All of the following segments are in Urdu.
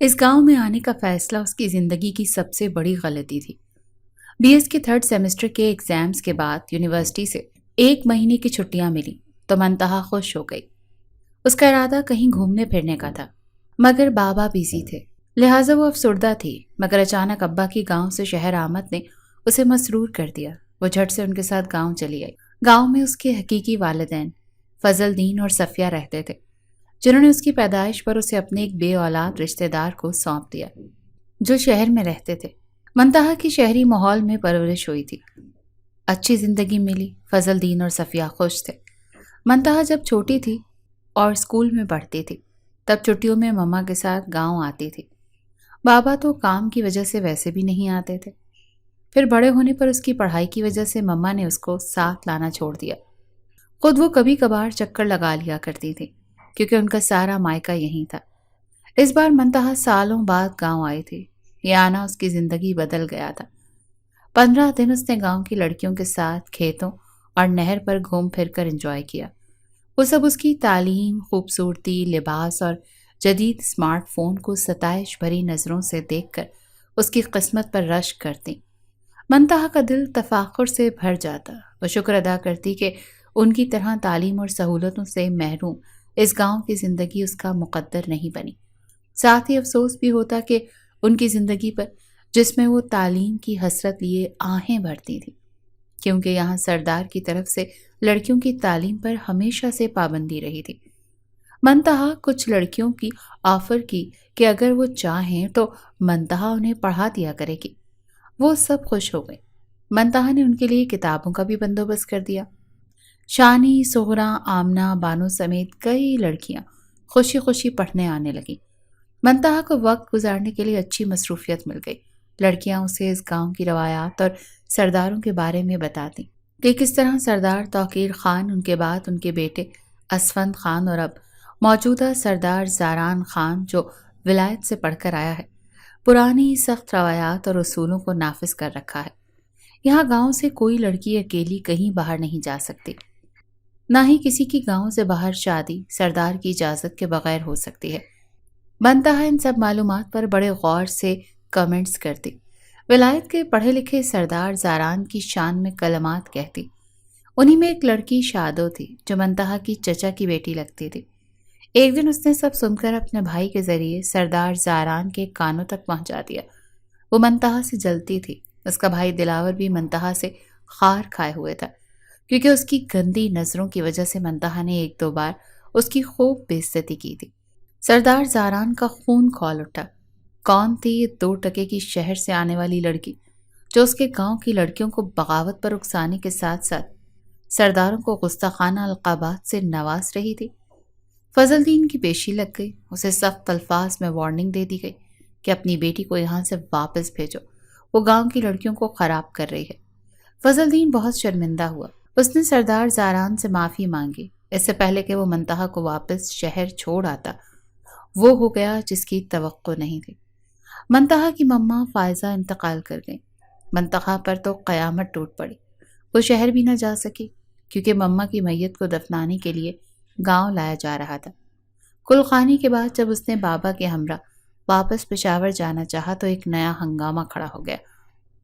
اس گاؤں میں آنے کا فیصلہ اس کی زندگی کی سب سے بڑی غلطی تھی۔ بی ایس کے 3rd سیمسٹر کے ایگزامز کے بعد یونیورسٹی سے 1 مہینے کی چھٹیاں ملی تو منتہا خوش ہو گئی۔ اس کا ارادہ کہیں گھومنے پھرنے کا تھا، مگر بابا بیزی تھے، لہٰذا وہ افسردہ تھی۔ مگر اچانک ابا کی گاؤں سے شہر آمد نے اسے مسرور کر دیا۔ وہ جھٹ سے ان کے ساتھ گاؤں چلی آئی۔ گاؤں میں اس کے حقیقی والدین فضل دین اور صفیہ رہتے تھے، جنہوں نے اس کی پیدائش پر اسے اپنے ایک بے اولاد رشتہ دار کو سونپ دیا جو شہر میں رہتے تھے۔ منتہا کی شہری ماحول میں پرورش ہوئی تھی، اچھی زندگی ملی، فضل دین اور صفیہ خوش تھے۔ منتہا جب چھوٹی تھی اور اسکول میں پڑھتی تھی تب چھٹیوں میں مما کے ساتھ گاؤں آتی تھی۔ بابا تو کام کی وجہ سے ویسے بھی نہیں آتے تھے۔ پھر بڑے ہونے پر اس کی پڑھائی کی وجہ سے مما نے اس کو ساتھ لانا چھوڑ دیا۔ خود وہ کبھی کبھار چکر لگا لیا کرتی تھی کیونکہ ان کا سارا مائکہ یہیں تھا۔ اس بار منتہا سالوں بعد گاؤں آئی تھی۔ یہ آنا اس کی زندگی بدل گیا تھا۔ 15 دن اس نے گاؤں کی لڑکیوں کے ساتھ کھیتوں اور نہر پر گھوم پھر کر انجوائے کیا۔ وہ سب اس کی تعلیم، خوبصورتی، لباس اور جدید اسمارٹ فون کو ستائش بھری نظروں سے دیکھ کر اس کی قسمت پر رشک کرتی۔ منتہا کا دل تفاخر سے بھر جاتا۔ وہ شکر ادا کرتی کہ ان کی طرح تعلیم اور سہولتوں سے محروم اس گاؤں کی زندگی اس کا مقدر نہیں بنی۔ ساتھ ہی افسوس بھی ہوتا کہ ان کی زندگی پر جس میں وہ تعلیم کی حسرت لیے آہیں بھرتی تھی، کیونکہ یہاں سردار کی طرف سے لڑکیوں کی تعلیم پر ہمیشہ سے پابندی رہی تھی۔ منتہا کچھ لڑکیوں کی آفر کی کہ اگر وہ چاہیں تو منتہا انہیں پڑھا دیا کرے گی۔ وہ سب خوش ہو گئے۔ منتہا نے ان کے لیے کتابوں کا بھی بندوبست کر دیا۔ شانی، سغرا، آمنہ، بانو سمیت کئی لڑکیاں خوشی خوشی پڑھنے آنے لگیں۔ منتہا کو وقت گزارنے کے لیے اچھی مصروفیت مل گئی۔ لڑکیاں اسے اس گاؤں کی روایات اور سرداروں کے بارے میں بتاتیں کہ کس طرح سردار توقیر خان، ان کے بعد ان کے بیٹے اسفند خان اور اب موجودہ سردار زاران خان جو ولایت سے پڑھ کر آیا ہے، پرانی سخت روایات اور اصولوں کو نافذ کر رکھا ہے۔ یہاں گاؤں سے کوئی لڑکی اکیلی کہیں باہر نہیں جا سکتی، نہ ہی کسی کی گاؤں سے باہر شادی سردار کی اجازت کے بغیر ہو سکتی ہے۔ منتہا ان سب معلومات پر بڑے غور سے کمنٹس کرتی۔ ولایت کے پڑھے لکھے سردار زاران کی شان میں کلمات کہتی۔ انہی میں ایک لڑکی شادو تھی جو منتہا کی چچا کی بیٹی لگتی تھی۔ ایک دن اس نے سب سن کر اپنے بھائی کے ذریعے سردار زاران کے کانوں تک پہنچا دیا۔ وہ منتہا سے جلتی تھی۔ اس کا بھائی دلاور بھی منتہا سے خار کھائے ہوئے تھا، کیونکہ اس کی گندی نظروں کی وجہ سے منتہا نے 1-2 بار اس کی خوب بے عزتی کی تھی۔ سردار زاران کا خون کھول اٹھا۔ کون تھی یہ 2 ٹکے کی شہر سے آنے والی لڑکی جو اس کے گاؤں کی لڑکیوں کو بغاوت پر اکسانے کے ساتھ ساتھ سرداروں کو گستاخانہ القابات سے نواز رہی تھی؟ فضل دین کی پیشی لگ گئی۔ اسے سخت الفاظ میں وارننگ دے دی گئی کہ اپنی بیٹی کو یہاں سے واپس بھیجو، وہ گاؤں کی لڑکیوں کو خراب کر رہی ہے۔ فضل دین بہت شرمندہ ہوا۔ اس نے سردار زاران سے معافی مانگی۔ اس سے پہلے کہ وہ منتہا کو واپس شہر چھوڑ آتا، وہ ہو گیا جس کی توقع نہیں تھی۔ منتہا کی مما فائزہ انتقال کر گئی۔ منتہا پر تو قیامت ٹوٹ پڑی۔ وہ شہر بھی نہ جا سکی کیونکہ مما کی میت کو دفنانے کے لیے گاؤں لایا جا رہا تھا۔ کلخانی کے بعد جب اس نے بابا کے ہمراہ واپس پشاور جانا چاہا تو ایک نیا ہنگامہ کھڑا ہو گیا۔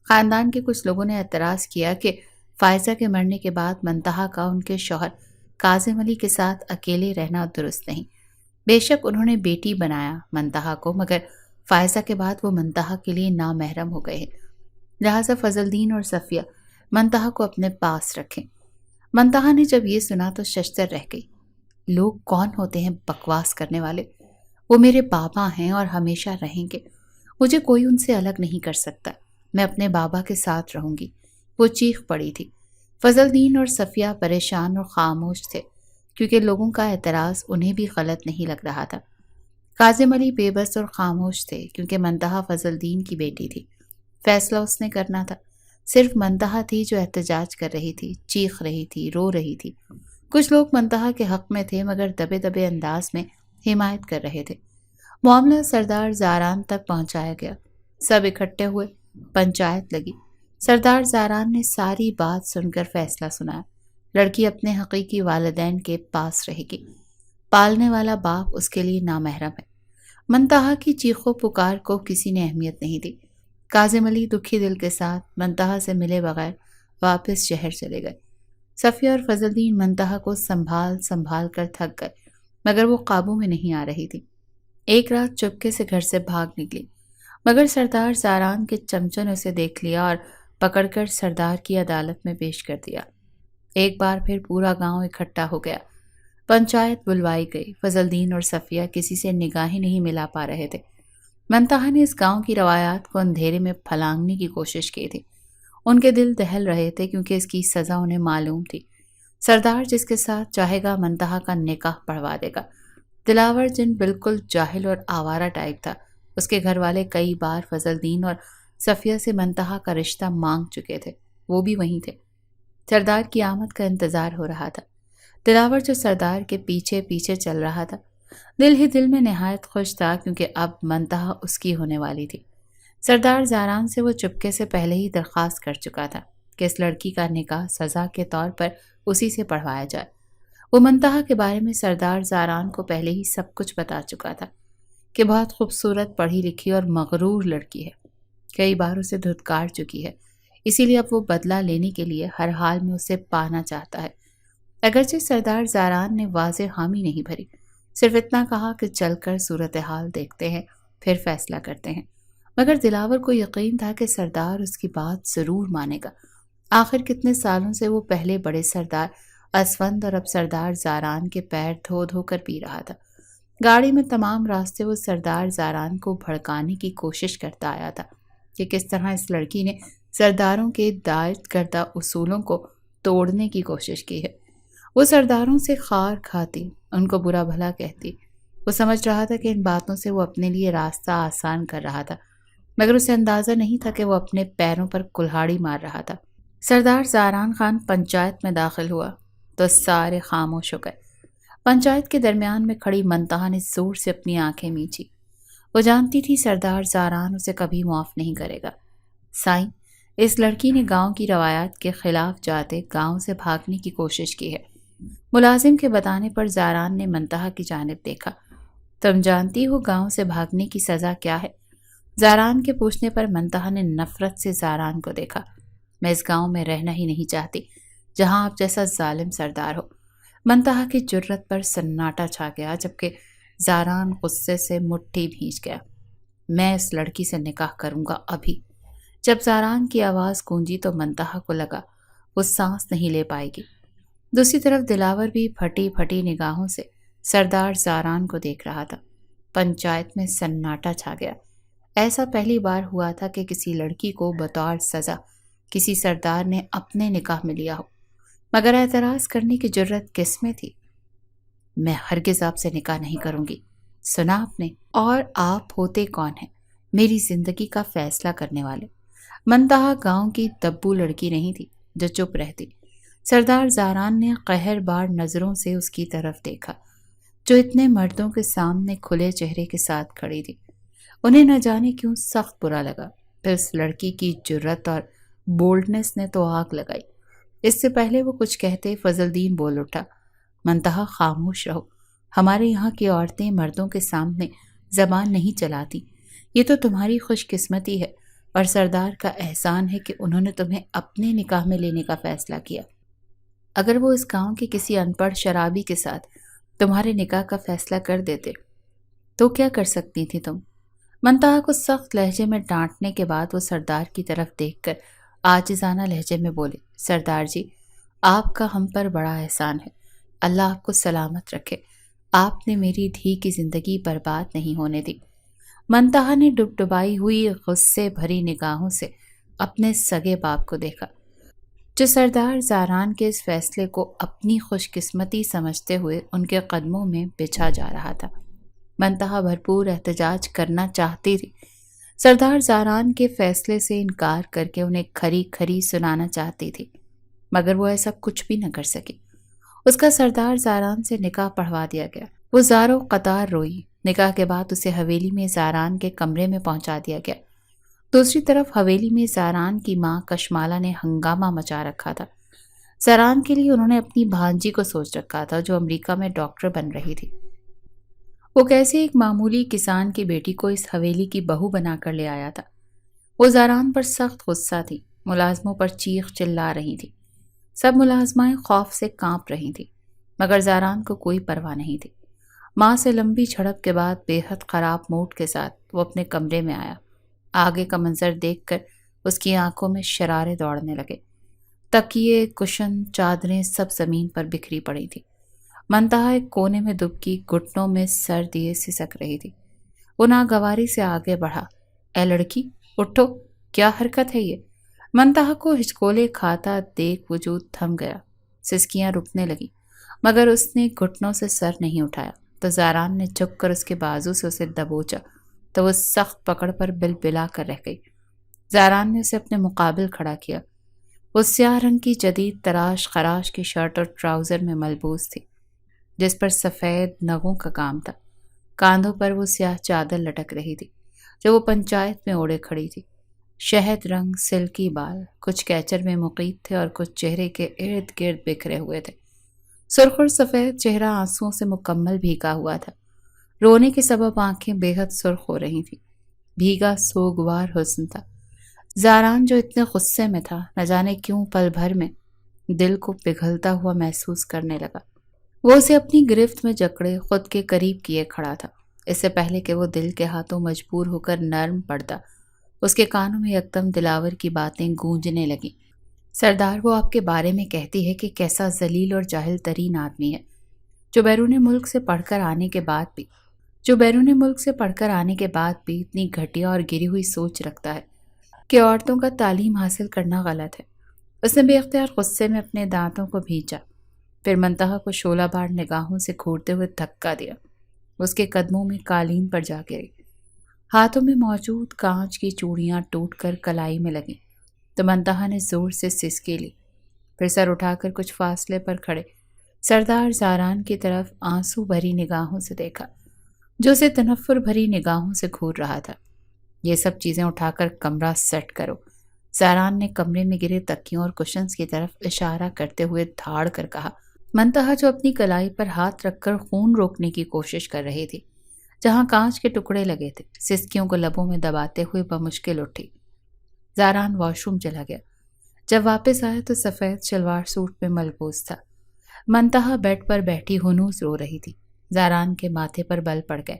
خاندان کے کچھ لوگوں نے اعتراض کیا کہ فائزہ کے مرنے کے بعد منتہا کا ان کے شوہر کاظم علی کے ساتھ اکیلے رہنا درست نہیں۔ بے شک انہوں نے بیٹی بنایا منتہا کو، مگر فائزہ کے بعد وہ منتہا کے لیے نامحرم ہو گئے ہیں، لہٰذا فضل دین اور صفیہ منتہا کو اپنے پاس رکھیں۔ منتہا نے جب یہ سنا تو ششدر رہ گئی۔ لوگ کون ہوتے ہیں بکواس کرنے والے؟ وہ میرے بابا ہیں اور ہمیشہ رہیں گے۔ مجھے کوئی ان سے الگ نہیں کر سکتا۔ میں اپنے بابا کے ساتھ رہوں گی۔ وہ چیخ پڑی تھی۔ فضل دین اور صفیہ پریشان اور خاموش تھے کیونکہ لوگوں کا اعتراض انہیں بھی غلط نہیں لگ رہا تھا۔ کاظم علی بے بس اور خاموش تھے کیونکہ منتہا فضل دین کی بیٹی تھی۔ فیصلہ اس نے کرنا تھا۔ صرف منتہا تھی جو احتجاج کر رہی تھی، چیخ رہی تھی، رو رہی تھی۔ کچھ لوگ منتہا کے حق میں تھے مگر دبے دبے انداز میں حمایت کر رہے تھے۔ معاملہ سردار زاران تک پہنچایا گیا۔ سب اکٹھے ہوئے، پنچایت لگی۔ سردار زاران نے ساری بات سن کر فیصلہ سنایا۔ لڑکی اپنے حقیقی والدین کے پاس رہے گی۔ پالنے والا باپ اس کے لیے نامحرم ہے۔ منتہا کی چیخو پکار کو کسی نے اہمیت نہیں دی۔ کاظم علی دکھی دل کے ساتھ منتہا سے ملے بغیر واپس شہر چلے گئے۔ صفیہ اور فضل الدین منتہا کو سنبھال سنبھال کر تھک گئے، مگر وہ قابو میں نہیں آ رہی تھی۔ ایک رات چپکے سے گھر سے بھاگ نکلی، مگر سردار زاران کے چمچوں نے اسے دیکھ لیا اور پکڑ کر سردار کی عدالت میں پیش کر دیا۔ ایک بار پھر پورا گاؤں اکٹھا ہو گیا۔ پنچایت بلوائی گئی۔ فضل الدین اور صفیہ کسی سے نگاہیں نہیں ملا پا رہے تھے۔ منتہا نے اس گاؤں کی روایات کو اندھیرے میں پھلانگنے کی کوشش کی تھی۔ ان کے دل دہل رہے تھے کیونکہ اس کی سزا انہیں معلوم تھی۔ سردار جس کے ساتھ چاہے گا منتہا کا نکاح پڑھوا دے گا۔ دلاور جن بالکل جاہل اور آوارہ ٹائپ تھا، اس کے گھر والے کئی بار فضل الدین اور صفیہ سے منتہا کا رشتہ مانگ چکے تھے، وہ بھی وہیں تھے۔ سردار کی آمد کا انتظار ہو رہا تھا۔ دلاور جو سردار کے پیچھے پیچھے چل رہا تھا، دل ہی دل میں نہایت خوش تھا کیونکہ اب منتہا اس کی ہونے والی تھی۔ سردار زاران سے وہ چپکے سے پہلے ہی درخواست کر چکا تھا کہ اس لڑکی کا نکاح سزا کے طور پر اسی سے پڑھوایا جائے۔ وہ منتہا کے بارے میں سردار زاران کو پہلے ہی سب کچھ بتا چکا تھا کہ بہت خوبصورت، پڑھی لکھی اور مغرور لڑکی ہے، کئی بار اسے دھتکار چکی ہے، اسی لیے اب وہ بدلہ لینے کے لیے ہر حال میں اسے پانا چاہتا ہے۔ اگرچہ سردار زاران نے واضح حامی نہیں بھری، صرف اتنا کہا کہ چل کر صورتحال دیکھتے ہیں پھر فیصلہ کرتے ہیں، مگر دلاور کو یقین تھا کہ سردار اس کی بات ضرور مانے گا۔ آخر کتنے سالوں سے وہ پہلے بڑے سردار اسفند اور اب سردار زاران کے پیر دھو دھو کر پی رہا تھا۔ گاڑی میں تمام راستے وہ سردار زاران کو بھڑکانے کی کوشش کرتا آیا تھا کہ کس طرح اس لڑکی نے سرداروں کے دائر کردہ اصولوں کو توڑنے کی کوشش کی ہے۔ وہ سرداروں سے خار کھاتی، ان کو برا بھلا کہتی۔ وہ سمجھ رہا تھا کہ ان باتوں سے وہ اپنے لیے راستہ آسان کر رہا تھا، مگر اسے اندازہ نہیں تھا کہ وہ اپنے پیروں پر کلہاڑی مار رہا تھا۔ سردار زاران خان پنچایت میں داخل ہوا تو سارے خاموش ہو گئے۔ پنچایت کے درمیان میں کھڑی منتہا نے زور سے اپنی آنکھیں میچی۔ وہ جانتی تھی سردار زاران اسے کبھی معاف نہیں کرے گا۔ سائیں، اس لڑکی نے گاؤں کی روایات کے خلاف جاتے گاؤں سے بھاگنے کی کوشش کی ہے۔ ملازم کے بتانے پر زاران نے منتہا کی جانب دیکھا۔ تم جانتی ہو گاؤں سے بھاگنے کی سزا کیا ہے؟ زاران کے پوچھنے پر منتہا نے نفرت سے زاران کو دیکھا۔ میں اس گاؤں میں رہنا ہی نہیں چاہتی جہاں آپ جیسا ظالم سردار ہو۔ منتہا کی جرت پر سناٹا چھا گیا، جبکہ زاران غصے سے مٹھی بھیج گیا۔ میں اس لڑکی سے نکاح کروں گا ابھی۔ جب زاران کی آواز گونجی تو منتہا کو لگا وہ سانس نہیں لے پائے گی۔ دوسری طرف دلاور بھی پھٹی پھٹی نگاہوں سے سردار زاران کو دیکھ رہا تھا۔ پنچایت میں سناٹا چھا گیا۔ ایسا پہلی بار ہوا تھا کہ کسی لڑکی کو بطور سزا کسی سردار نے اپنے نکاح میں لیا ہو، مگر اعتراض کرنے کی جرت کس میں تھی؟ میں ہرگز آپ سے نکاح نہیں کروں گی، سنا آپ نے؟ اور آپ ہوتے کون ہیں میری زندگی کا فیصلہ کرنے والے؟ منتہا گاؤں کی دبو لڑکی نہیں تھی جو چپ رہتی۔ سردار زاران نے قہر بار نظروں سے اس کی طرف دیکھا جو اتنے مردوں کے سامنے کھلے چہرے کے ساتھ کھڑی تھی۔ انہیں نہ جانے کیوں سخت برا لگا۔ پھر اس لڑکی کی جرت اور بولڈنس نے تو آگ لگائی۔ اس سے پہلے وہ کچھ کہتے فضل الدین بول اٹھا، منتہا خاموش رہو، ہمارے یہاں کی عورتیں مردوں کے سامنے زبان نہیں چلاتی، یہ تو تمہاری خوش قسمتی ہے اور سردار کا احسان ہے کہ انہوں نے تمہیں اپنے نکاح میں لینے کا فیصلہ کیا۔ اگر وہ اس گاؤں کے کسی ان پڑھ شرابی کے ساتھ تمہارے نکاح کا فیصلہ کر دیتے تو کیا کر سکتی تھی تم؟ منتہا کو سخت لہجے میں ڈانٹنے کے بعد وہ سردار کی طرف دیکھ کر عاجزانہ لہجے میں بولے، سردار جی، آپ کا ہم پر بڑا احسان ہے، اللہ آپ کو سلامت رکھے، آپ نے میری دھی کی زندگی برباد نہیں ہونے دی۔ منتہا نے ڈبڈبائی ہوئی غصے بھری نگاہوں سے اپنے سگے باپ کو دیکھا جو سردار زاران کے اس فیصلے کو اپنی خوش قسمتی سمجھتے ہوئے ان کے قدموں میں بچھا جا رہا تھا۔ منتہا بھرپور احتجاج کرنا چاہتی تھی، سردار زاران کے فیصلے سے انکار کر کے انہیں کھری کھری سنانا چاہتی تھی، مگر وہ ایسا کچھ بھی نہ کر سکی۔ اس کا سردار زاران سے نکاح پڑھوا دیا گیا۔ وہ زاروں قطار روئی۔ نکاح کے بعد اسے حویلی میں زاران کے کمرے میں پہنچا دیا گیا۔ دوسری طرف حویلی میں زاران کی ماں کشمالہ نے ہنگامہ مچا رکھا تھا۔ زاران کے لیے انہوں نے اپنی بھانجی کو سوچ رکھا تھا جو امریکہ میں ڈاکٹر بن رہی تھی۔ وہ کیسے ایک معمولی کسان کی بیٹی کو اس حویلی کی بہو بنا کر لے آیا تھا۔ وہ زاران پر سخت غصہ تھی، ملازموں پر چیخ چلا رہی تھی۔ سب ملازمائیں خوف سے کانپ رہی تھیں، مگر زاران کو کوئی پرواہ نہیں تھی۔ ماں سے لمبی جھڑپ کے بعد بے حد خراب موڈ کے ساتھ وہ اپنے کمرے میں آیا۔ آگے کا منظر دیکھ کر اس کی آنکھوں میں شرارے دوڑنے لگے۔ تکیے، کشن، چادریں سب زمین پر بکھری پڑی تھی۔ منتہا ایک کونے میں دبکی گھٹنوں میں سر دیے سسک رہی تھی۔ وہ ناگواری سے آگے بڑھا۔ اے لڑکی، اٹھو، کیا حرکت ہے یہ؟ منتہا کو ہچکولے کھاتا دیکھ وجود تھم گیا۔ سسکیاں رکنے لگی، مگر اس نے گھٹنوں سے سر نہیں اٹھایا تو زاران نے جھک کر اس کے بازو سے اسے دبوچا تو وہ سخت پکڑ پر بل بلا کر رہ گئی۔ زاران نے اسے اپنے مقابل کھڑا کیا۔ وہ سیاہ رنگ کی جدید تراش خراش کی شرٹ اور ٹراؤزر میں ملبوس تھی، جس پر سفید نگوں کا کام تھا۔ کاندھوں پر وہ سیاہ چادر لٹک رہی تھی جو وہ پنچایت میں اوڑے کھڑی تھی۔ شہد رنگ سلکی بال کچھ کیچر میں مقید تھے اور کچھ چہرے کے ارد گرد بکھرے ہوئے تھے۔ سرخ اور سفید چہرہ آنسوؤں سے مکمل بھیگا ہوا تھا۔ رونے کے سبب آنکھیں بے حد سرخ ہو رہی تھیں۔ بھیگا سوگوار حسن تھا۔ زاران جو اتنے غصے میں تھا، نہ جانے کیوں پل بھر میں دل کو پگھلتا ہوا محسوس کرنے لگا۔ وہ اسے اپنی گرفت میں جکڑے خود کے قریب کیے کھڑا تھا۔ اس سے پہلے کہ وہ دل کے ہاتھوں مجبور ہو کر نرم پڑتا، اس کے کانوں میں یکدم دلاور کی باتیں گونجنے لگیں۔ سردار، وہ آپ کے بارے میں کہتی ہے کہ کیسا ذلیل اور جاہل ترین آدمی ہے، جو بیرون ملک سے پڑھ کر آنے کے بعد بھی اتنی گھٹیا اور گری ہوئی سوچ رکھتا ہے کہ عورتوں کا تعلیم حاصل کرنا غلط ہے۔ اس نے بے اختیار غصے میں اپنے دانتوں کو بھینچا، پھر منتہا کو شعلہ بار نگاہوں سے گھورتے ہوئے دھکا دیا۔ اس کے قدموں میں قالین پر جا گری۔ ہاتھوں میں موجود کانچ کی چوڑیاں ٹوٹ کر کلائی میں لگیں تو منتہا نے زور سے سسکی لی، پھر سر اٹھا کر کچھ فاصلے پر کھڑے سردار زاران کی طرف آنسو بھری نگاہوں سے دیکھا، جو اسے تنفر بھری نگاہوں سے گھور رہا تھا۔ یہ سب چیزیں اٹھا کر کمرہ سیٹ کرو، زاران نے کمرے میں گرے تکیوں اور کشنز کی طرف اشارہ کرتے ہوئے دھاڑ کر کہا۔ منتہا جو اپنی کلائی پر ہاتھ رکھ کر خون روکنے کی کوشش کر رہی تھی، جہاں کانچ کے ٹکڑے لگے تھے، سسکیوں کو لبوں میں دباتے ہوئے بمشکل اٹھی۔ زاران واش روم چلا گیا۔ جب واپس آیا تو سفید شلوار سوٹ میں ملبوس تھا۔ منتہا بیڈ پر بیٹھی ہنوز رو رہی تھی۔ زاران کے ماتھے پر بل پڑ گئے۔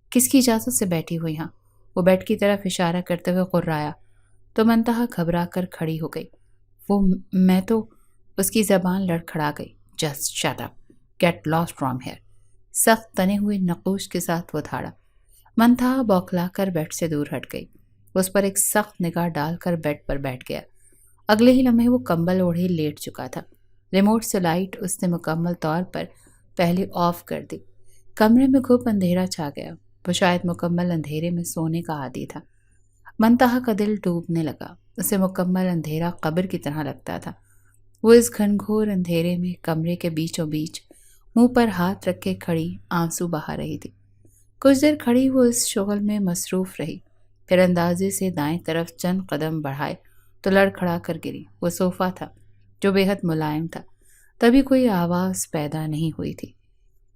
کس کی اجازت سے بیٹھی ہوئی ہاں؟ وہ بیڈ کی طرف اشارہ کرتے ہوئے غرایا تو منتہا گھبرا کر کھڑی ہو گئی۔ میں تو اس کی زبان لڑکھڑا گئی۔ Just shut up, get lost from here. سخت تنے ہوئے نقوش کے ساتھ وہ دھاڑا۔ منتہا بوکھلا کر بیڈ سے دور ہٹ گئی۔ اس پر ایک سخت نگاہ ڈال کر بیڈ پر بیٹھ گیا۔ اگلے ہی لمحے وہ کمبل اوڑھے لیٹ چکا تھا۔ ریموٹ سے لائٹ اس نے مکمل طور پر پہلے آف کر دی۔ کمرے میں گھپ اندھیرا چھا گیا۔ وہ شاید مکمل اندھیرے میں سونے کا عادی تھا۔ منتہا کا دل ڈوبنے لگا۔ اسے مکمل اندھیرا قبر کی طرح لگتا تھا۔ وہ اس گھنگھور اندھیرے میں کمرے کے بیچوں بیچ منہ پر ہاتھ رکھ کے کھڑی آنسو بہا رہی تھی۔ کچھ دیر کھڑی وہ اس شغل میں مصروف رہی، پھر اندازے سے دائیں طرف چند قدم بڑھائے تو لڑکھڑا کر گری۔ وہ صوفہ تھا جو بے حد ملائم تھا، تبھی کوئی آواز پیدا نہیں ہوئی تھی۔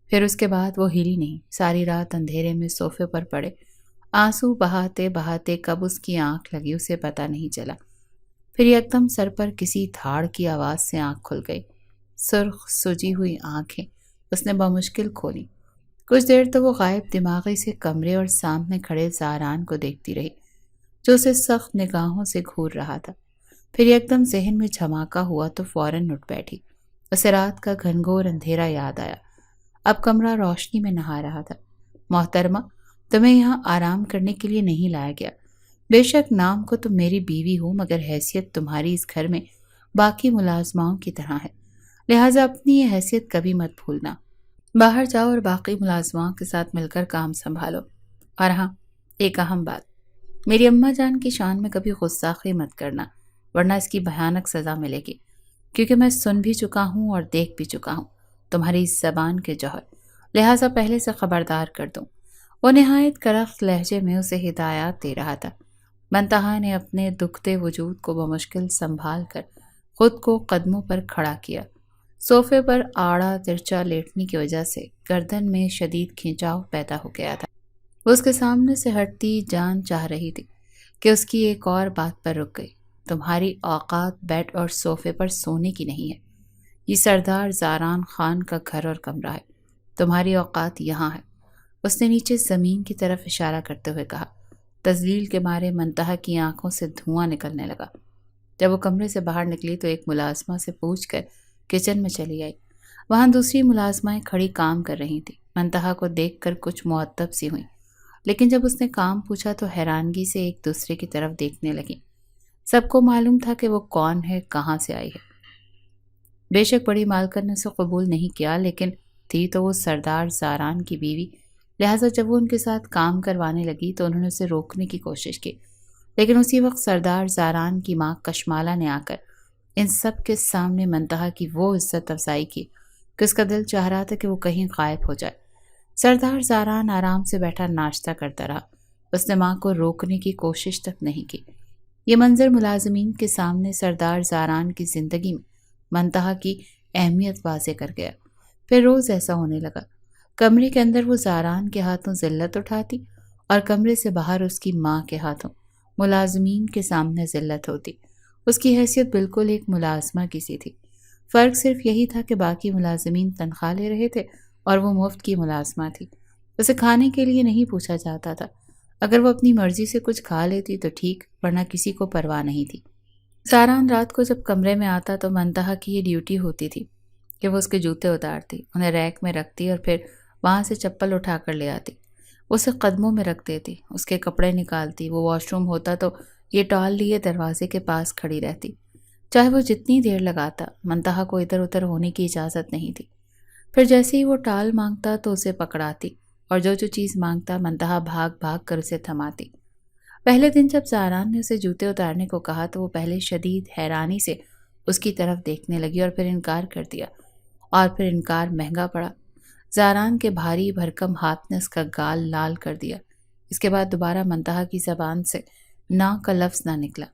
پھر اس کے بعد وہ ہلی نہیں۔ ساری رات اندھیرے میں صوفے پر پڑے آنسو بہاتے بہاتے کب اس کی آنکھ لگی اسے پتہ نہیں چلا۔ پھر یکدم سر پر کسی دھاڑ کی آواز سے آنکھ کھل گئی۔ سرخ سجی ہوئی آنکھیں اس نے بمشکل کھولی۔ کچھ دیر تو وہ غائب دماغی سے کمرے اور سامنے کھڑے زاران کو دیکھتی رہی، جو اسے سخت نگاہوں سے گھور رہا تھا۔ پھر یکدم ذہن میں جھماکا ہوا تو فوراً اٹھ بیٹھی۔ اسے رات کا گھنگھور اندھیرا یاد آیا۔ اب کمرہ روشنی میں نہا رہا تھا۔ محترمہ، تمہیں یہاں آرام کرنے کے لیے نہیں لایا گیا۔ بے شک نام کو تم میری بیوی ہو، مگر حیثیت تمہاری اس گھر میں باقی ملازماؤں کی طرح ہے، لہٰذا اپنی یہ حیثیت کبھی مت بھولنا۔ باہر جاؤ اور باقی ملازماؤں کے ساتھ مل کر کام سنبھالو۔ اور ہاں، ایک اہم بات، میری اماں جان کی شان میں کبھی غصاخی مت کرنا، ورنہ اس کی بھیانک سزا ملے گی، کیونکہ میں سن بھی چکا ہوں اور دیکھ بھی چکا ہوں تمہاری اس زبان کے جوہر، لہٰذا پہلے سے خبردار کر دوں۔ وہ نہایت کرخت لہجے میں اسے ہدایات دے رہا تھا۔ منتہا نے اپنے دکھتے وجود کو بمشکل سنبھال کر خود کو قدموں پر کھڑا کیا۔ صوفے پر آڑا ترچا لیٹنے کی وجہ سے گردن میں شدید کھینچاؤ پیدا ہو گیا تھا۔ وہ اس کے سامنے سے ہٹتی جان چاہ رہی تھی کہ اس کی ایک اور بات پر رک گئی۔ تمہاری اوقات بیڈ اور صوفے پر سونے کی نہیں ہے، یہ سردار زاران خان کا گھر اور کمرہ ہے، تمہاری اوقات یہاں ہے۔ اس نے نیچے زمین کی طرف اشارہ کرتے ہوئے کہا۔ تذلیل کے مارے منتہا کی آنکھوں سے دھواں نکلنے لگا۔ جب وہ کمرے سے باہر نکلی تو ایک ملازمہ سے پوچھ کر کچن میں چلی آئی۔ وہاں دوسری ملازمائیں کھڑی کام کر رہی تھیں۔ منتہا کو دیکھ کر کچھ معطب سی ہوئیں، لیکن جب اس نے کام پوچھا تو حیرانگی سے ایک دوسرے کی طرف دیکھنے لگیں۔ سب کو معلوم تھا کہ وہ کون ہے، کہاں سے آئی ہے۔ بے شک بڑی مالکن نے اسے قبول نہیں کیا، لیکن تھی تو وہ سردار زاران کی بیوی، لہٰذا جب وہ ان کے ساتھ کام کروانے لگی تو انہوں نے اسے روکنے کی کوشش کی، لیکن اسی وقت سردار زاران کی ماں کشمالہ نے آ کر ان سب کے سامنے منتہا کی وہ عزت افزائی کی کہ اس کا دل چاہ رہا تھا کہ وہ کہیں غائب ہو جائے۔ سردار زاران آرام سے بیٹھا ناشتہ کرتا رہا، اس نے ماں کو روکنے کی کوشش تک نہیں کی۔ یہ منظر ملازمین کے سامنے سردار زاران کی زندگی میں منتہا کی اہمیت واضح کر گیا۔ پھر روز ایسا ہونے لگا، کمرے کے اندر وہ زاران کے ہاتھوں ذلت اٹھاتی اور کمرے سے باہر اس کی ماں کے ہاتھوں ملازمین کے سامنے ذلت ہوتی۔ اس کی حیثیت بالکل ایک ملازمہ کی سی تھی، فرق صرف یہی تھا کہ باقی ملازمین تنخواہ لے رہے تھے اور وہ مفت کی ملازمہ تھی۔ اسے کھانے کے لیے نہیں پوچھا جاتا تھا، اگر وہ اپنی مرضی سے کچھ کھا لیتی تو ٹھیک، ورنہ کسی کو پرواہ نہیں تھی۔ زاران رات کو جب کمرے میں آتا تو منتہا کی یہ ڈیوٹی ہوتی تھی کہ وہ اس کے جوتے اتارتی، انہیں ریک میں رکھتی اور پھر وہاں سے چپل اٹھا کر لے آتی، اسے قدموں میں رکھ دیتی، اس کے کپڑے نکالتی، وہ واش روم ہوتا تو یہ ٹال لیے دروازے کے پاس کھڑی رہتی۔ چاہے وہ جتنی دیر لگاتا، منتہا کو ادھر ادھر ہونے کی اجازت نہیں تھی۔ پھر جیسے ہی وہ ٹال مانگتا تو اسے پکڑاتی اور جو چیز مانگتا منتہا بھاگ بھاگ کر اسے تھماتی۔ پہلے دن جب زاران نے اسے جوتے اتارنے کو کہا تو وہ پہلے شدید حیرانی سے اس کی طرف دیکھنے لگی اور پھر انکار کر دیا، اور پھر انکار مہنگا پڑا۔ زاران کے بھاری بھرکم ہاتھ نے اس کا گال لال کر دیا۔ اس کے بعد دوبارہ منتہا کی زبان سے نا کا لفظ نہ نکلا۔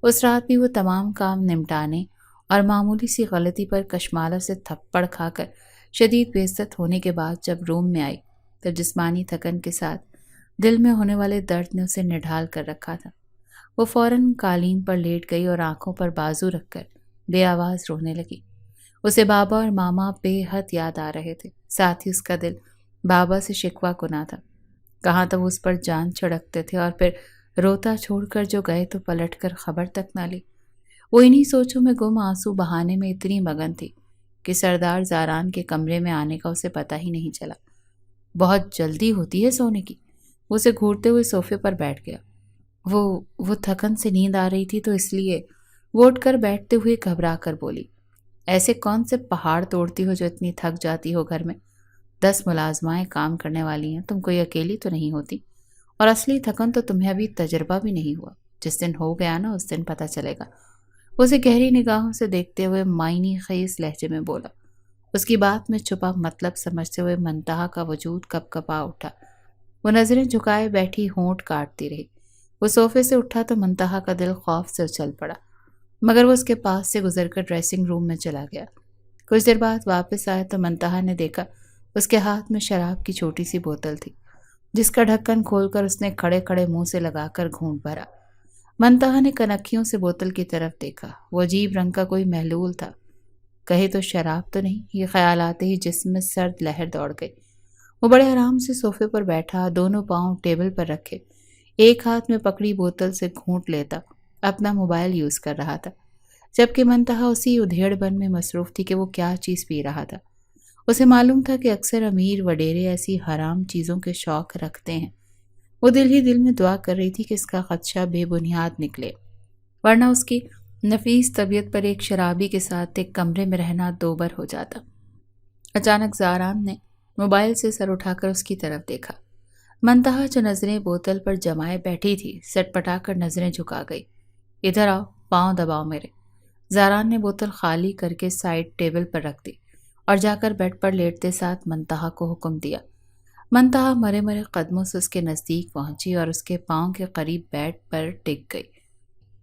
اس رات بھی وہ تمام کام نمٹانے اور معمولی سی غلطی پر کشمالہ سے تھپڑ کھا کر شدید بے عزت ہونے کے بعد جب روم میں آئی تو جسمانی تھکن کے ساتھ دل میں ہونے والے درد نے اسے نڈھال کر رکھا تھا۔ وہ فوراً قالین پر لیٹ گئی اور آنکھوں پر بازو رکھ کر بے آواز رونے لگی۔ اسے بابا اور ماما بے حد یاد آ رہے تھے، ساتھ ہی اس کا دل بابا سے شکوہ کنا تھا۔ کہاں تو وہ اس پر جان چھڑکتے تھے اور پھر روتا چھوڑ کر جو گئے تو پلٹ کر خبر تک نہ لی۔ وہ انہی سوچوں میں گم آنسو بہانے میں اتنی مگن تھی کہ سردار زاران کے کمرے میں آنے کا اسے پتہ ہی نہیں چلا۔ بہت جلدی ہوتی ہے سونے کی، وہ اسے گھورتے ہوئے صوفے پر بیٹھ گیا۔ وہ تھکن سے نیند آ رہی تھی تو اس لیے وہ اٹھ کر بیٹھتے ہوئے گھبرا کر بولی، ایسے کون سے پہاڑ توڑتی ہو جو اتنی تھک جاتی ہو؟ گھر میں 10 ملازمائیں کام کرنے والی ہیں، تم کوئی اکیلی تو نہیں ہوتی، اور اصلی تھکن تو تمہیں ابھی تجربہ بھی نہیں ہوا، جس دن ہو گیا نا اس دن پتہ چلے گا۔ اسے گہری نگاہوں سے دیکھتے ہوئے معنی خیز لہجے میں بولا۔ اس کی بات میں چھپا مطلب سمجھتے ہوئے منتہا کا وجود کپ کپا اٹھا۔ وہ نظریں جھکائے بیٹھی ہونٹ کاٹتی رہی۔ وہ صوفے سے اٹھا تو منتہا کا دل خوف سے اچھل پڑا، مگر وہ اس کے پاس سے گزر کر ڈریسنگ روم میں چلا گیا۔ کچھ دیر بعد واپس آیا تو منتہا نے دیکھا اس کے ہاتھ میں شراب کی چھوٹی سی بوتل تھی، جس کا ڈھکن کھول کر اس نے کھڑے کھڑے منہ سے لگا کر گھونٹ بھرا۔ منتہا نے کنکھیوں سے بوتل کی طرف دیکھا، وہ عجیب رنگ کا کوئی محلول تھا۔ کہے تو شراب تو نہیں، یہ خیال آتے ہی جسم میں سرد لہر دوڑ گئی۔ وہ بڑے آرام سے صوفے پر بیٹھا، دونوں پاؤں ٹیبل پر رکھے، ایک ہاتھ میں پکڑی بوتل سے گھونٹ لیتا اپنا موبائل یوز کر رہا تھا، جبکہ منتہا اسی ادھیڑ بن میں مصروف تھی کہ وہ کیا چیز پی رہا تھا۔ اسے معلوم تھا کہ اکثر امیر وڈیرے ایسی حرام چیزوں کے شوق رکھتے ہیں۔ وہ دل ہی دل میں دعا کر رہی تھی کہ اس کا خدشہ بے بنیاد نکلے، ورنہ اس کی نفیس طبیعت پر ایک شرابی کے ساتھ ایک کمرے میں رہنا دوبر ہو جاتا۔ اچانک زاران نے موبائل سے سر اٹھا کر اس کی طرف دیکھا۔ منتہا جو نظریں بوتل پر جمائے بیٹھی تھی، سٹ پٹا کر نظریں جھکا گئی۔ ادھر آؤ، پاؤں دباؤ میرے۔ زاران نے بوتل خالی کر کے سائڈ ٹیبل پر رکھ دی اور جا کر بیڈ پر لیٹتے ساتھ منتہا کو حکم دیا۔ منتہا مرے مرے قدموں سے اس کے نزدیک پہنچی اور اس کے پاؤں کے قریب بیڈ پر ٹک گئی۔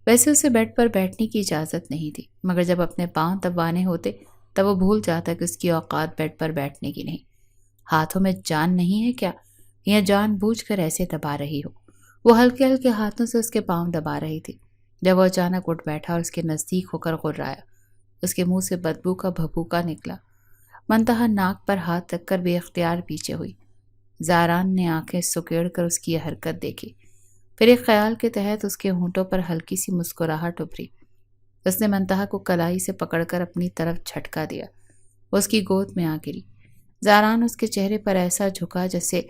ویسے اسے بیڈ پر بیٹھنے کی اجازت نہیں تھی، مگر جب اپنے پاؤں دبانے ہوتے تب وہ بھول جاتا کہ اس کی اوقات بیڈ پر بیٹھنے کی نہیں۔ ہاتھوں میں جان نہیں ہے کیا، یا جان بوجھ کر ایسے دبا رہی ہو؟ وہ ہلکے ہلکے ہاتھوں سے اس کے پاؤں دبا رہی تھی جب وہ اچانک اٹھ بیٹھا اور اس کے نزدیک ہو کر غرایا۔ اس کے منہ سے بدبو کا بھبوکا نکلا۔ منتہا ناک پر ہاتھ رکھ کر بے اختیار پیچھے ہوئی۔ زاران نے آنکھیں سکیڑ کر اس کی یہ حرکت دیکھی، پھر ایک خیال کے تحت اس کے ہونٹوں پر ہلکی سی مسکراہٹ ابھری۔ اس نے منتہا کو کلائی سے پکڑ کر اپنی طرف جھٹکا دیا۔ وہ اس کی گود میں آ گری۔ زاران اس کے چہرے پر ایسا جھکا جیسے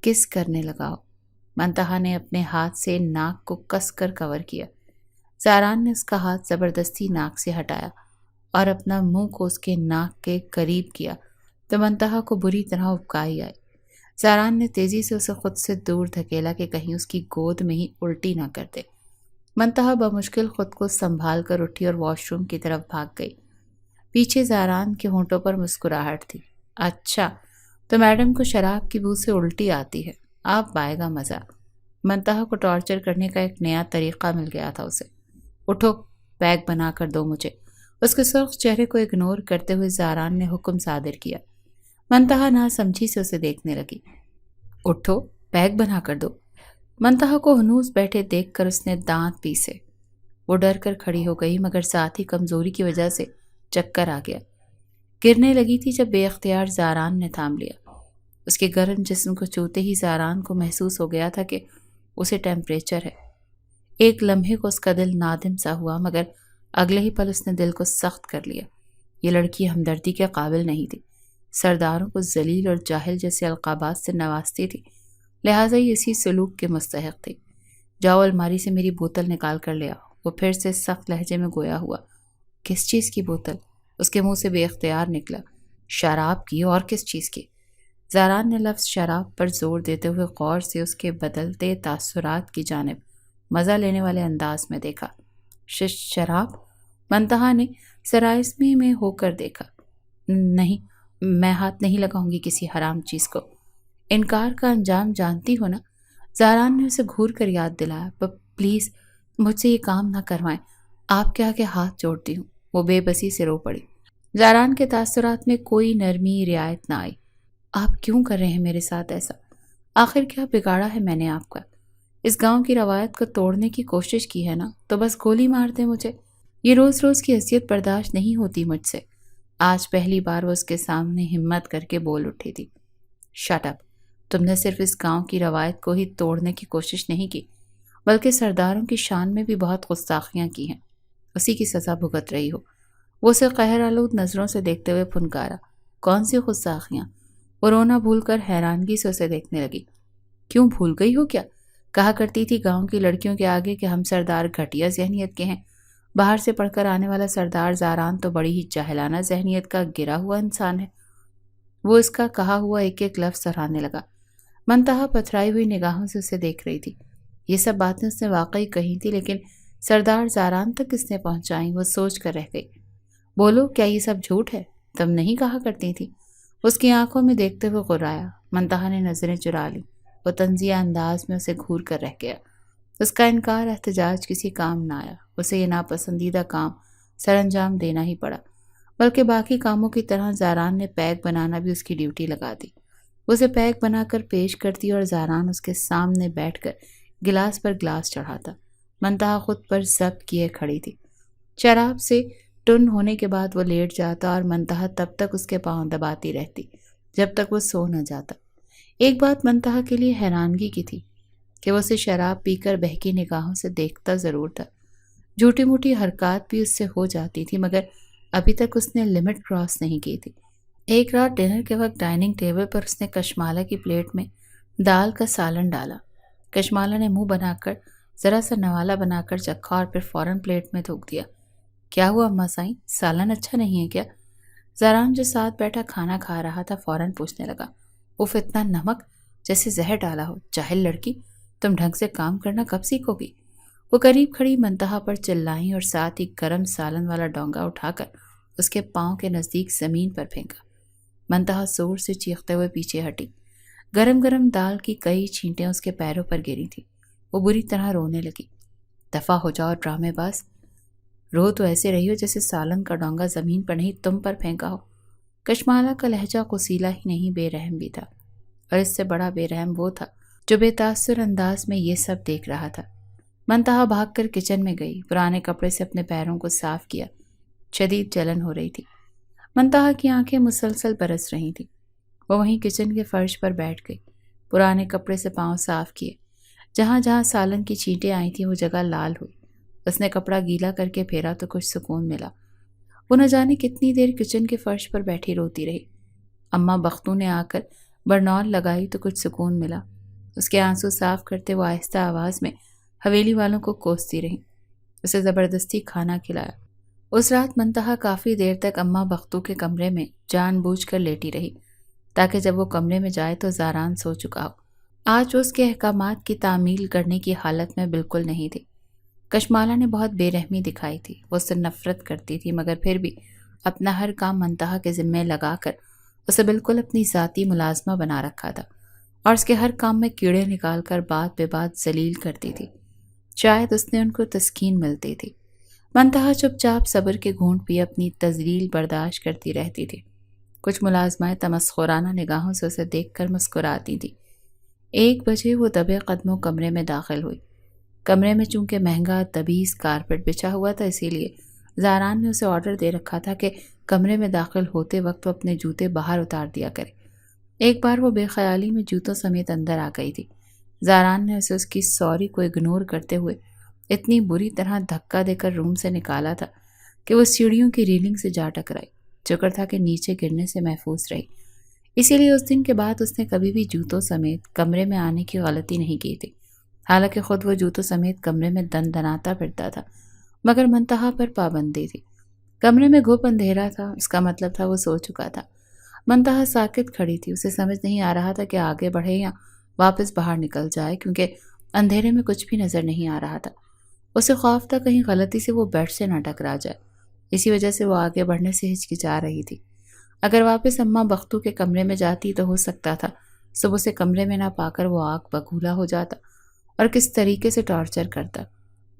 کس کرنے لگا ہو۔ منتہا نے اپنے ہاتھ سے ناک کو کس کر کور کیا۔ زاران نے اس کا ہاتھ زبردستی ناک سے ہٹایا اور اپنا منہ کو اس کے ناک کے قریب کیا تو منتہا کو بری طرح ابکائی آئی۔ زاران نے تیزی سے اسے خود سے دور دھکیلا کہ کہیں اس کی گود میں ہی الٹی نہ کر دے۔ منتہا بمشکل خود کو سنبھال کر اٹھی اور واش روم کی طرف بھاگ گئی۔ پیچھے زاران کے ہونٹوں پر مسکراہٹ تھی۔ اچھا، تو میڈم کو شراب کی بو سے الٹی آتی ہے، آپ پائے گا مزہ۔ منتہا کو ٹارچر کرنے کا ایک نیا طریقہ مل گیا تھا اسے۔ اٹھو، بیگ بنا کر دو مجھے۔ اس کے سرخ چہرے کو اگنور کرتے ہوئے زاران نے حکم صادر کیا۔ منتہا نہ سمجھی سے اسے دیکھنے لگی۔ اٹھو، بیگ بنا کر دو۔ منتہا کو ہنوز بیٹھے دیکھ کر اس نے دانت پیسے۔ وہ ڈر کر کھڑی ہو گئی مگر ساتھ ہی کمزوری کی وجہ سے چکر آ گیا۔ گرنے لگی تھی جب بے اختیار زاران نے تھام لیا۔ اس کے گرم جسم کو چھوتے ہی زاران کو محسوس ہو گیا تھا کہ اسے ٹیمپریچر ہے۔ ایک لمحے کو اس کا دل نادم سا ہوا مگر اگلے ہی پل اس نے دل کو سخت کر لیا۔ یہ لڑکی ہمدردی کے قابل نہیں تھی، سرداروں کو ذلیل اور جاہل جیسے القابات سے نوازتی تھی، لہٰذا یہ اسی سلوک کے مستحق تھی۔ جاؤ الماری سے میری بوتل نکال کر لے آؤ۔ وہ پھر سے سخت لہجے میں گویا ہوا۔ کس چیز کی بوتل؟ اس کے منہ سے بے اختیار نکلا۔ شراب کی، اور کس چیز کی؟ زاران نے لفظ شراب پر زور دیتے ہوئے غور سے اس کے بدلتے تاثرات کی جانب مزہ لینے والے انداز میں دیکھا۔ شراب؟ منتہا نے سرائسمی میں ہو کر دیکھا۔ نہیں، میں ہاتھ نہیں لگاؤں گی کسی حرام چیز کو۔ انکار کا انجام جانتی ہو نا؟ زاران نے اسے گھور کر یاد دلایا۔ پلیز مجھ سے یہ کام نہ کروائیں، آپ کے آگے ہاتھ جوڑتی ہوں۔ وہ بے بسی سے رو پڑی۔ زاران کے تاثرات میں کوئی نرمی رعایت نہ آئی۔ آپ کیوں کر رہے ہیں میرے ساتھ ایسا؟ آخر کیا بگاڑا ہے میں نے آپ کا؟ اس گاؤں کی روایت کو توڑنے کی کوشش کی ہے نا، تو بس گولی مار دے مجھے۔ یہ روز روز کی اذیت برداشت نہیں ہوتی مجھ سے۔ آج پہلی بار وہ اس کے سامنے ہمت کر کے بول اٹھی تھی۔ شٹ اپ، تم نے صرف اس گاؤں کی روایت کو ہی توڑنے کی کوشش نہیں کی، بلکہ سرداروں کی شان میں بھی بہت گستاخیاں کی ہیں۔ اسی کی سزا بھگت رہی ہو۔ وہ اسے قہر آلود نظروں سے دیکھتے ہوئے پھنکارا۔ کون سی گستاخیاں؟ وہ رونا بھول کر حیرانگی سے اسے دیکھنے لگی۔ کیوں بھول گئی ہو کیا؟ کہا کرتی تھی گاؤں کی لڑکیوں کے آگے کہ ہم سردار گھٹیا ذہنیت کے ہیں۔ باہر سے پڑھ کر آنے والا سردار زاران تو بڑی ہی جاہلانہ ذہنیت کا گرا ہوا انسان ہے۔ وہ اس کا کہا ہوا ایک ایک لفظ سراہنے لگا۔ منتہا پتھرائی ہوئی نگاہوں سے اسے دیکھ رہی تھی۔ یہ سب باتیں اس نے واقعی کہی تھی، لیکن سردار زاران تک کس نے پہنچائیں؟ وہ سوچ کر رہ گئی۔ بولو، کیا یہ سب جھوٹ ہے؟ تم نہیں کہا کرتی تھی؟ اس کی آنکھوں میں دیکھتے ہوئے غرایا۔ منتہا نے نظریں چرا لی۔ وہ طنزیہ انداز میں اسے گھور کر رہ گیا۔ اس کا انکار احتجاج کسی کام نہ آیا۔ اسے یہ ناپسندیدہ کام سر انجام دینا ہی پڑا، بلکہ باقی کاموں کی طرح زاران نے پیک بنانا بھی اس کی ڈیوٹی لگا دی۔ اسے پیک بنا کر پیش کرتی اور زاران اس کے سامنے بیٹھ کر گلاس پر گلاس چڑھاتا۔ منتہا خود پر ضبط کیے کھڑی تھی۔ شراب سے ٹن ہونے کے بعد وہ لیٹ جاتا اور منتہا تب تک اس کے پاؤں دباتی رہتی جب تک وہ سو نہ جاتا۔ ایک بات منتہا کے لیے حیرانگی کی تھی کہ وہ اسے شراب پی کر بہکی نگاہوں سے دیکھتا ضرور تھا۔ جھوٹی موٹی حرکات بھی اس سے ہو جاتی تھی مگر ابھی تک اس نے لمٹ کراس نہیں کی تھی۔ ایک رات ڈنر کے وقت ڈائننگ ٹیبل پر اس نے کشمالہ کی پلیٹ میں دال کا سالن ڈالا۔ کشمالہ نے منہ بنا کر ذرا سا نوالا بنا کر چکھا اور پھر فوراً پلیٹ میں تھوک دیا۔ کیا ہوا اماں سائیں، سالن اچھا نہیں ہے کیا؟ زاران جو ساتھ بیٹھا کھانا کھا رہا تھا فوراً پوچھنے لگا۔ اف، اتنا نمک، جیسے زہر ڈالا ہو، جاہل لڑکی، تم ڈھنگ سے کام کرنا کب سیکھو گی؟ وہ قریب کھڑی منتہا پر چلائیں اور ساتھ ہی گرم سالن والا ڈونگا اٹھا کر اس کے پاؤں کے نزدیک زمین پر پھینکا۔ منتہا زور سے چیختے ہوئے پیچھے ہٹی۔ گرم گرم دال کی کئی چھینٹیں اس کے پیروں پر گری تھی۔ وہ بری طرح رونے لگی۔ دفع ہو جاؤ ڈرامے باز۔ رو تو ایسے رہی ہو جیسے سالن کا ڈونگا زمین پر نہیں تم پر پھینکا ہو۔ کشمالہ کا لہجہ قصیلا ہی نہیں بے رحم بھی تھا، اور اس سے بڑا بے رحم وہ تھا جو بے تاثر انداز میں یہ سب دیکھ رہا تھا۔ منتہا بھاگ کر کچن میں گئی، پرانے کپڑے سے اپنے پیروں کو صاف کیا۔ شدید جلن ہو رہی تھی، منتہا کی آنکھیں مسلسل برس رہی تھیں۔ وہ وہیں کچن کے فرش پر بیٹھ گئی، پرانے کپڑے سے پاؤں صاف کیے۔ جہاں جہاں سالن کی چینٹیں آئی تھیں وہ جگہ لال ہوئی۔ اس نے کپڑا گیلا کر کے پھیرا تو کچھ سکون ملا۔ وہ نہ جانے کتنی دیر کچن کے فرش پر بیٹھی روتی رہی۔ اماں بختوں نے آ کر برنول لگائی تو کچھ سکون ملا۔ اس کے آنسو صاف کرتے وہ آہستہ آواز میں حویلی والوں کو کوستی رہی۔ اسے زبردستی کھانا کھلایا۔ اس رات منتہا کافی دیر تک اماں بختوں کے کمرے میں جان بوجھ کر لیٹی رہی تاکہ جب وہ کمرے میں جائے تو زاران سو چکا ہو۔ آج وہ اس کے احکامات کی تعمیل کرنے کی حالت میں بالکل نہیں تھی۔ کشمالہ نے بہت بے رحمی دکھائی تھی، وہ اس سے نفرت کرتی تھی، مگر پھر بھی اپنا ہر کام منتہا کے ذمے لگا کر اسے بالکل اپنی ذاتی ملازمہ بنا رکھا تھا، اور اس کے ہر کام میں کیڑے نکال کر بات بے بات ذلیل کرتی تھی۔ شاید اس نے ان کو تسکین ملتی تھی۔ منتہا چپ چاپ صبر کے گھونٹ پی اپنی تذلیل برداشت کرتی رہتی تھی۔ کچھ ملازمائیں تمسخرانہ نگاہوں سے اسے دیکھ کر مسکراتی تھی۔ 1 بجے وہ دبے قدموں کمرے میں داخل ہوئی۔ کمرے میں چونکہ مہنگا تبیز کارپٹ بچھا ہوا تھا، اسی لیے زاران نے اسے آرڈر دے رکھا تھا کہ کمرے میں داخل ہوتے وقت وہ اپنے جوتے باہر اتار دیا کرے۔ ایک بار وہ بے خیالی میں جوتوں سمیت اندر آ گئی تھی۔ زاران نے اسے اس کی سوری کو اگنور کرتے ہوئے اتنی بری طرح دھکا دے کر روم سے نکالا تھا کہ وہ سیڑھیوں کی ریلنگ سے جا ٹکرائی۔ شکر تھا کہ نیچے گرنے سے محفوظ رہی۔ اسی لیے اس دن کے بعد اس نے کبھی بھی جوتوں سمیت کمرے میں آنے کی غلطی نہیں کی تھی۔ حالانکہ خود وہ جوتوں سمیت کمرے میں دن دناتا پھرتا تھا، مگر منتہا پر پابندی تھی۔ کمرے میں گھپ اندھیرا تھا، اس کا مطلب تھا وہ سو چکا تھا۔ منتہا ساکت کھڑی تھی، اسے سمجھ نہیں آ رہا تھا کہ آگے بڑھے یا واپس باہر نکل جائے، کیونکہ اندھیرے میں کچھ بھی نظر نہیں آ رہا تھا۔ اسے خوف تھا کہیں غلطی سے وہ بیڈ سے نہ ٹکرا جائے، اسی وجہ سے وہ آگے بڑھنے سے ہچکچا رہی تھی۔ اگر واپس اماں بختو کے کمرے میں جاتی تو ہو سکتا تھا صبح سے کمرے میں نہ پا کر وہ آگ بگولا ہو جاتا اور کس طریقے سے ٹارچر کرتا۔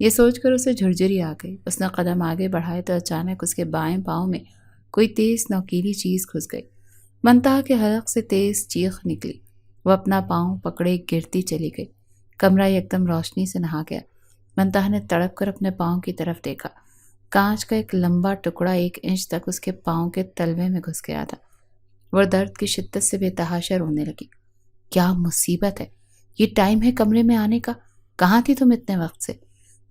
یہ سوچ کر اسے جھرجھری آ گئی۔ اس نے قدم آگے بڑھائے تو اچانک اس کے بائیں پاؤں میں کوئی تیز نوکیلی چیز گھس گئی۔ منتہا کے حلق سے تیز چیخ نکلی۔ وہ اپنا پاؤں پکڑے گرتی چلی گئی۔ کمرہ یکدم روشنی سے نہا گیا۔ منتہا نے تڑپ کر اپنے پاؤں کی طرف دیکھا۔ کانچ کا ایک لمبا ٹکڑا 1 انچ تک اس کے پاؤں کے تلوے میں گھس گیا تھا۔ وہ درد کی شدت سے بے تحاشا رونے لگی۔ کیا مصیبت ہے، یہ ٹائم ہے کمرے میں آنے کا؟ کہاں تھی تم اتنے وقت سے؟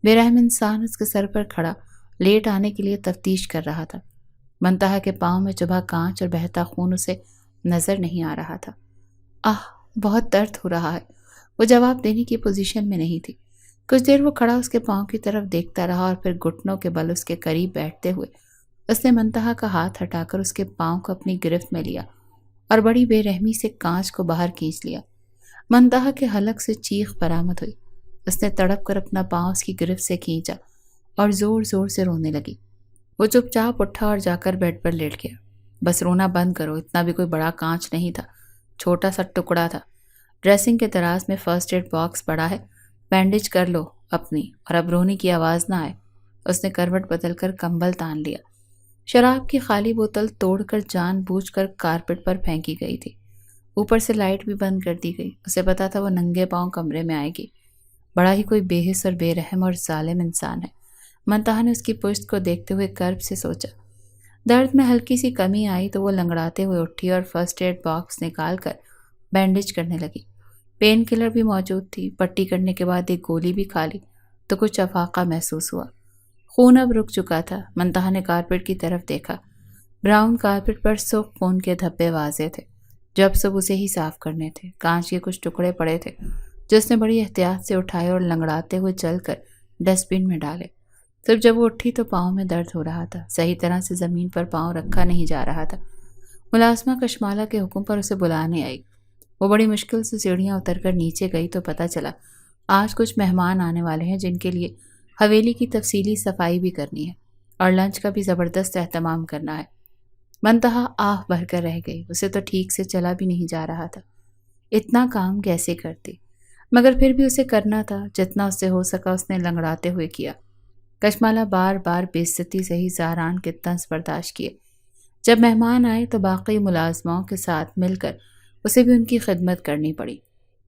بے رحم انسان اس کے سر پر کھڑا لیٹ آنے کے لیے تفتیش کر رہا تھا۔ منتہا کے پاؤں میں چبھا کانچ اور بہتا خون اسے نظر نہیں آ رہا تھا۔ بہت درد ہو رہا ہے۔ وہ جواب دینے کی پوزیشن میں نہیں تھی۔ کچھ دیر وہ کھڑا اس کے پاؤں کی طرف دیکھتا رہا اور پھر گھٹنوں کے بل اس کے قریب بیٹھتے ہوئے اس نے منتہا کا ہاتھ ہٹا کر اس کے پاؤں کو اپنی گرفت میں لیا اور بڑی بے رحمی سے کانچ کو باہر کھینچ لیا۔ منتہا کے حلق سے چیخ برآمد ہوئی۔ اس نے تڑپ کر اپنا پاؤں اس کی گرفت سے کھینچا اور زور زور سے رونے لگی۔ وہ چپ چاپ اٹھا اور جا کر بیڈ پر لیٹ گیا۔ بس رونا بند کرو، اتنا بھی کوئی بڑا کانچ نہیں تھا، چھوٹا سا ٹکڑا تھا۔ ڈریسنگ کے دراز میں فرسٹ ایڈ باکس پڑا ہے، بینڈیج کر لو اپنی، اور اب رونے کی آواز نہ آئے۔ اس نے کروٹ بدل کر کمبل تان لیا۔ شراب کی خالی بوتل توڑ کر جان بوجھ کر کارپٹ پر پھینکی گئی تھی۔ اوپر سے لائٹ بھی بند کر دی گئی۔ اسے پتا تھا وہ ننگے پاؤں کمرے میں آئے گی۔ بڑا ہی کوئی بے حس اور بے رحم اور ظالم انسان ہے، منتہا نے اس کی پشت کو دیکھتے ہوئے کرب سے سوچا۔ درد میں ہلکی سی کمی آئی تو وہ لنگڑاتے ہوئے اٹھی اور فرسٹ ایڈ باکس نکال کر بینڈیج کرنے لگی۔ پین کلر بھی موجود تھی۔ پٹی کرنے کے بعد ایک گولی بھی کھا لی تو کچھ افاقہ محسوس ہوا۔ خون اب رک چکا تھا۔ منتہا نے کارپٹ کی طرف دیکھا۔ براؤن کارپٹ پر سرخ خون کے دھبے واضح تھے جو اب سب اسے ہی صاف کرنے تھے۔ کانچ کے کچھ ٹکڑے پڑے تھے جو اس نے بڑی احتیاط سے اٹھائے اور لنگڑاتے ہوئے چل کر ڈسٹ بن میں ڈالے۔ صرف جب وہ اٹھی تو پاؤں میں درد ہو رہا تھا، صحیح طرح سے زمین پر پاؤں رکھا نہیں جا رہا تھا۔ ملازمہ کشمالہ کے حکم پر اسے بلانے آئی۔ وہ بڑی مشکل سے سیڑھیاں اتر کر نیچے گئی تو پتہ چلا آج کچھ مہمان آنے والے ہیں جن کے لیے حویلی کی تفصیلی صفائی بھی کرنی ہے اور لنچ کا بھی زبردست اہتمام کرنا ہے۔ منتہا آہ بھر کر رہ گئی۔ اسے تو ٹھیک سے چلا بھی نہیں جا رہا تھا، اتنا کام کیسے کرتی؟ مگر پھر بھی اسے کرنا تھا۔ جتنا اس سے ہو سکا اس نے لنگڑاتے ہوئے کیا۔ کشمالہ بار بار بے عزتی سے ہی زہران کے طنز برداشت کیے۔ جب مہمان آئے تو باقی ملازموں کے ساتھ مل کر اسے بھی ان کی خدمت کرنی پڑی۔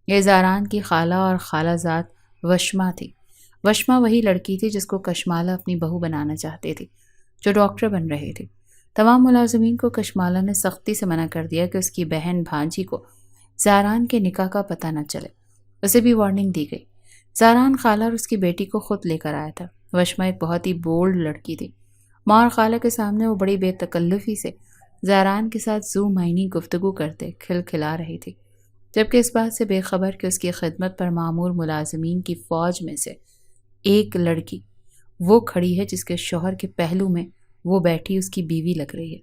یہ زہران کی خالہ اور خالہ زاد وشما تھی۔ وشما وہی لڑکی تھی جس کو کشمالہ اپنی بہو بنانا چاہتے تھے، جو ڈاکٹر بن رہے تھے۔ تمام ملازمین کو کشمالہ نے سختی سے منع کر دیا کہ اس کی بہن بھانجی کو زہران کے نکاح کا پتہ نہ چلے۔ اسے بھی وارننگ دی گئی۔ زہران خالہ اور اس کی بیٹی کو خود لے کر آیا تھا۔ وشما ایک بہت ہی بولڈ لڑکی تھی۔ ماں اور خالہ کے سامنے وہ بڑی بے تکلفی سے زہران کے ساتھ ذو معنی گفتگو کرتے کھلکھلا رہی تھی، جبکہ اس بات سے بے خبر کہ اس کی خدمت پر معمور ملازمین کی فوج میں سے ایک لڑکی وہ کھڑی ہے جس کے شوہر کے پہلو میں وہ بیٹھی اس کی بیوی لگ رہی ہے۔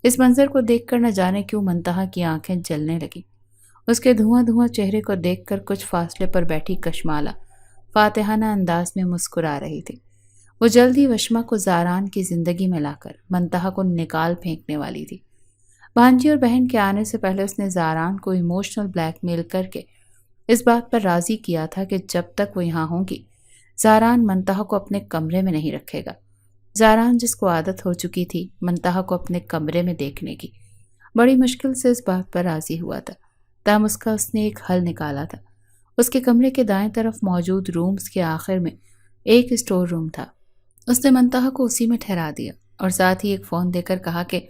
اس منظر کو دیکھ کر نہ جانے کیوں منتہا کی آنکھیں جلنے لگیں۔ اس کے دھواں دھواں چہرے کو دیکھ کر کچھ فاصلے پر بیٹھی کشمالہ فاتحانہ انداز میں مسکرا رہی تھی۔ وہ جلد ہی وشما کو زہران کی زندگی میں لا کر منتہا کو نکال پھینکنے والی تھی۔ بھانجی اور بہن کے آنے سے پہلے اس نے زہران کو ایموشنل بلیک میل کر کے اس بات پر راضی کیا تھا کہ جب تک وہ یہاں ہوں گی زہران منتہا کو اپنے کمرے میں نہیں رکھے گا۔ زہران جس کو عادت ہو چکی تھی منتہا کو اپنے کمرے میں دیکھنے کی، بڑی مشکل سے اس بات پر راضی ہوا تھا۔ تاہم اس نے ایک حل نکالا تھا۔ اس کے کمرے کے دائیں طرف موجود رومز کے آخر میں ایک اسٹور روم تھا۔ اس نے منتہا کو اسی میں ٹھہرا دیا اور ساتھ ہی ایک فون دے کر کہا کہ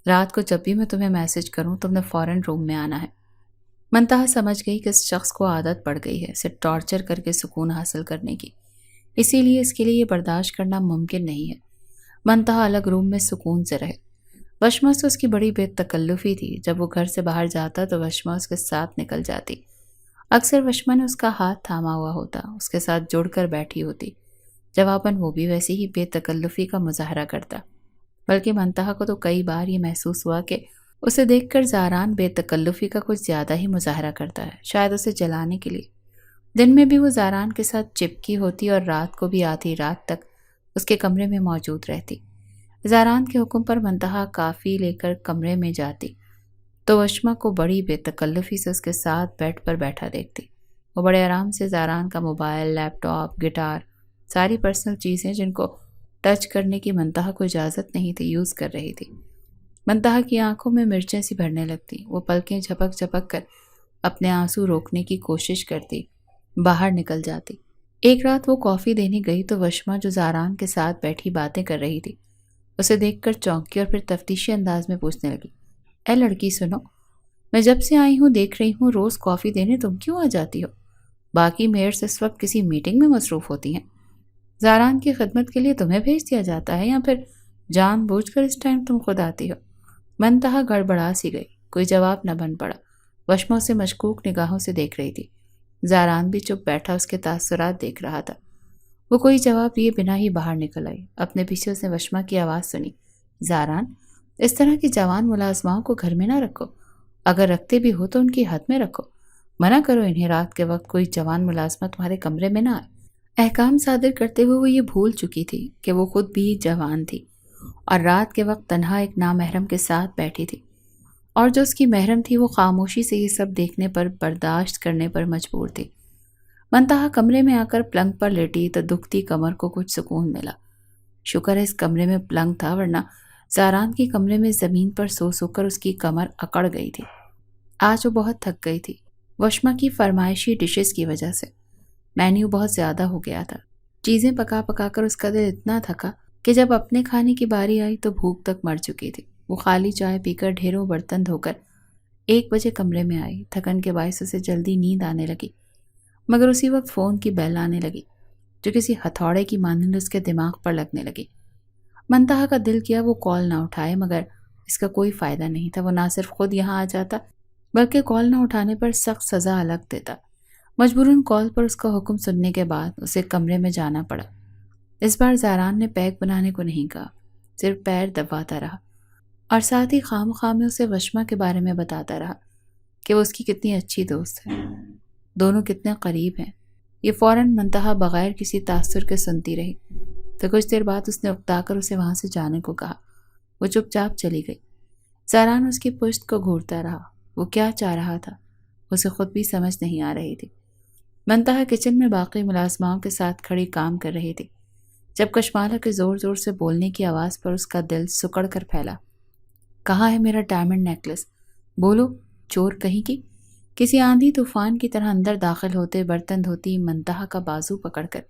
رات کو جب بھی میں تمہیں میسج کروں تم نے فوراً روم میں آنا ہے۔ منتہا سمجھ گئی کہ اس شخص کو عادت پڑ گئی ہے اسے ٹارچر کر کے سکون حاصل کرنے کی، اسی لیے اس کے لیے یہ برداشت کرنا ممکن نہیں ہے۔ منتہا الگ روم میں سکون سے رہے۔ وشما سے اس کی بڑی بے تکلفی تھی۔ جب وہ گھر سے باہر جاتا تو وشما اس کے ساتھ نکل جاتی۔ اکثر وشما نے اس کا ہاتھ تھاما ہوا ہوتا، اس کے ساتھ جڑ کر بیٹھی ہوتی۔ جواباً وہ بھی ویسی ہی بے تکلفی کا مظاہرہ کرتا، بلکہ منتہا کو تو کئی بار یہ محسوس ہوا کہ اسے دیکھ کر زہران بے تکلفی کا کچھ زیادہ ہی مظاہرہ کرتا ہے، شاید اسے جلانے کے لیے۔ دن میں بھی وہ زہران کے ساتھ چپکی ہوتی اور رات کو بھی آدھی رات تک اس کے کمرے میں موجود رہتی۔ زہران کے حکم پر منتہا کافی لے کر کمرے میں جاتی تو وشما کو بڑی بے تکلفی سے اس کے ساتھ بیڈ پر بیٹھا دیکھتی۔ وہ بڑے آرام سے زہران کا موبائل، لیپ ٹاپ، گٹار، ساری پرسنل چیزیں جن کو ٹچ کرنے کی منتہا کو اجازت نہیں تھی یوز کر رہی تھی۔ منتہا کی آنکھوں میں مرچیں سی بھرنے لگتی۔ وہ پلکیں جھپک جھپک کر اپنے آنسو روکنے کی کوشش کرتی، باہر نکل جاتی۔ ایک رات وہ کافی دینے گئی تو وشما جو زہران کے ساتھ بیٹھی باتیں کر رہی تھی اسے دیکھ کر چونکی اور پھر تفتیشی انداز میں پوچھنے لگی، اے لڑکی سنو، میں جب سے آئی ہوں دیکھ رہی ہوں روز کافی دینے تم کیوں آ جاتی ہو؟ باقی میئرز اس وقت کسی میٹنگ میں مصروف ہوتی ہیں۔ زہران کی خدمت کے لیے تمہیں بھیج دیا جاتا ہے یا پھر جان بوجھ کر اس ٹائم تم خود آتی ہو؟ منتہا گڑبڑا سی گئی، کوئی جواب نہ بن پڑا۔ وشما اسے مشکوک نگاہوں سے دیکھ رہی تھی۔ زہران بھی چپ بیٹھا اس کے تاثرات دیکھ رہا تھا۔ وہ کوئی جواب دیے بنا ہی باہر نکل آئی۔ اپنے پیچھے اس نے وشما کی آواز سنی، زہران، اس طرح کی جوان ملازماؤں کو گھر میں نہ رکھو، اگر رکھتے بھی ہو تو ان کی حد میں رکھو، منع کرو انہیں رات کے وقت کوئی جوان ملازمہ تمہارے کمرے میں نہ آئے۔ احکام صادر کرتے ہوئے وہ یہ بھول چکی تھی کہ وہ خود بھی جوان تھی اور رات کے وقت تنہا ایک نامحرم کے ساتھ بیٹھی تھی، اور جو اس کی محرم تھی وہ خاموشی سے یہ سب دیکھنے پر برداشت کرنے پر مجبور تھی۔ منتہا کمرے میں آ کر پلنگ پر لیٹی تو دکھتی کمر کو کچھ سکون ملا۔ شکر ہے اس کمرے میں پلنگ تھا، ورنہ زہران کے کمرے میں زمین پر سو سو کر اس کی کمر اکڑ گئی تھی۔ آج وہ بہت تھک گئی تھی، وشما کی فرمائشی ڈشز کی وجہ سے۔ مینیو بہت زیادہ ہو گیا تھا، چیزیں پکا پکا کر اس کا دل اتنا تھکا کہ جب اپنے کھانے کی باری آئی تو بھوک تک مر چکی تھی۔ وہ خالی چائے پی کر ڈھیروں برتن دھو کر 1 بجے کمرے میں آئی۔ تھکن کے باعث اسے جلدی نیند آنے لگی، مگر اسی وقت فون کی بیل آنے لگی جو کسی ہتھوڑے کی مانند اس کے دماغ پر لگنے لگی۔ منتہا کا دل کیا وہ کال نہ اٹھائے، مگر اس کا کوئی فائدہ نہیں تھا۔ وہ نہ صرف خود یہاں آ جاتا بلکہ کال نہ اٹھانے پر سخت سزا الگ دیتا۔ مجبوراً کال پر اس کا حکم سننے کے بعد اسے کمرے میں جانا پڑا۔ اس بار زہران نے پیک بنانے کو نہیں کہا، صرف پیر دباتا رہا اور ساتھ ہی خواہ میں اسے وشما کے بارے میں بتاتا رہا کہ وہ اس کی کتنی اچھی دوست ہے، دونوں کتنے قریب ہیں۔ یہ فوراً منتہا بغیر کسی تاثر کے سنتی رہی تو کچھ دیر بعد اس نے اکتا کر اسے وہاں سے جانے کو کہا۔ وہ چپ چاپ چلی گئی۔ زہران اس کی پشت کو گھورتا رہا۔ وہ کیا چاہ رہا تھا اسے خود بھی سمجھ نہیں آ رہی تھی۔ منتہا کچن میں باقی ملازماؤں کے ساتھ کھڑی کام کر رہی تھی۔ جب کشمالہ کے زور زور سے بولنے کی آواز پر اس کا دل سکڑ کر پھیلا۔ کہاں ہے میرا ڈائمنڈ نیکلس؟ بولو چور کہیں کی! کسی آندھی طوفان کی طرح اندر داخل ہوتے برتن دھوتی منتہا کا بازو پکڑ کر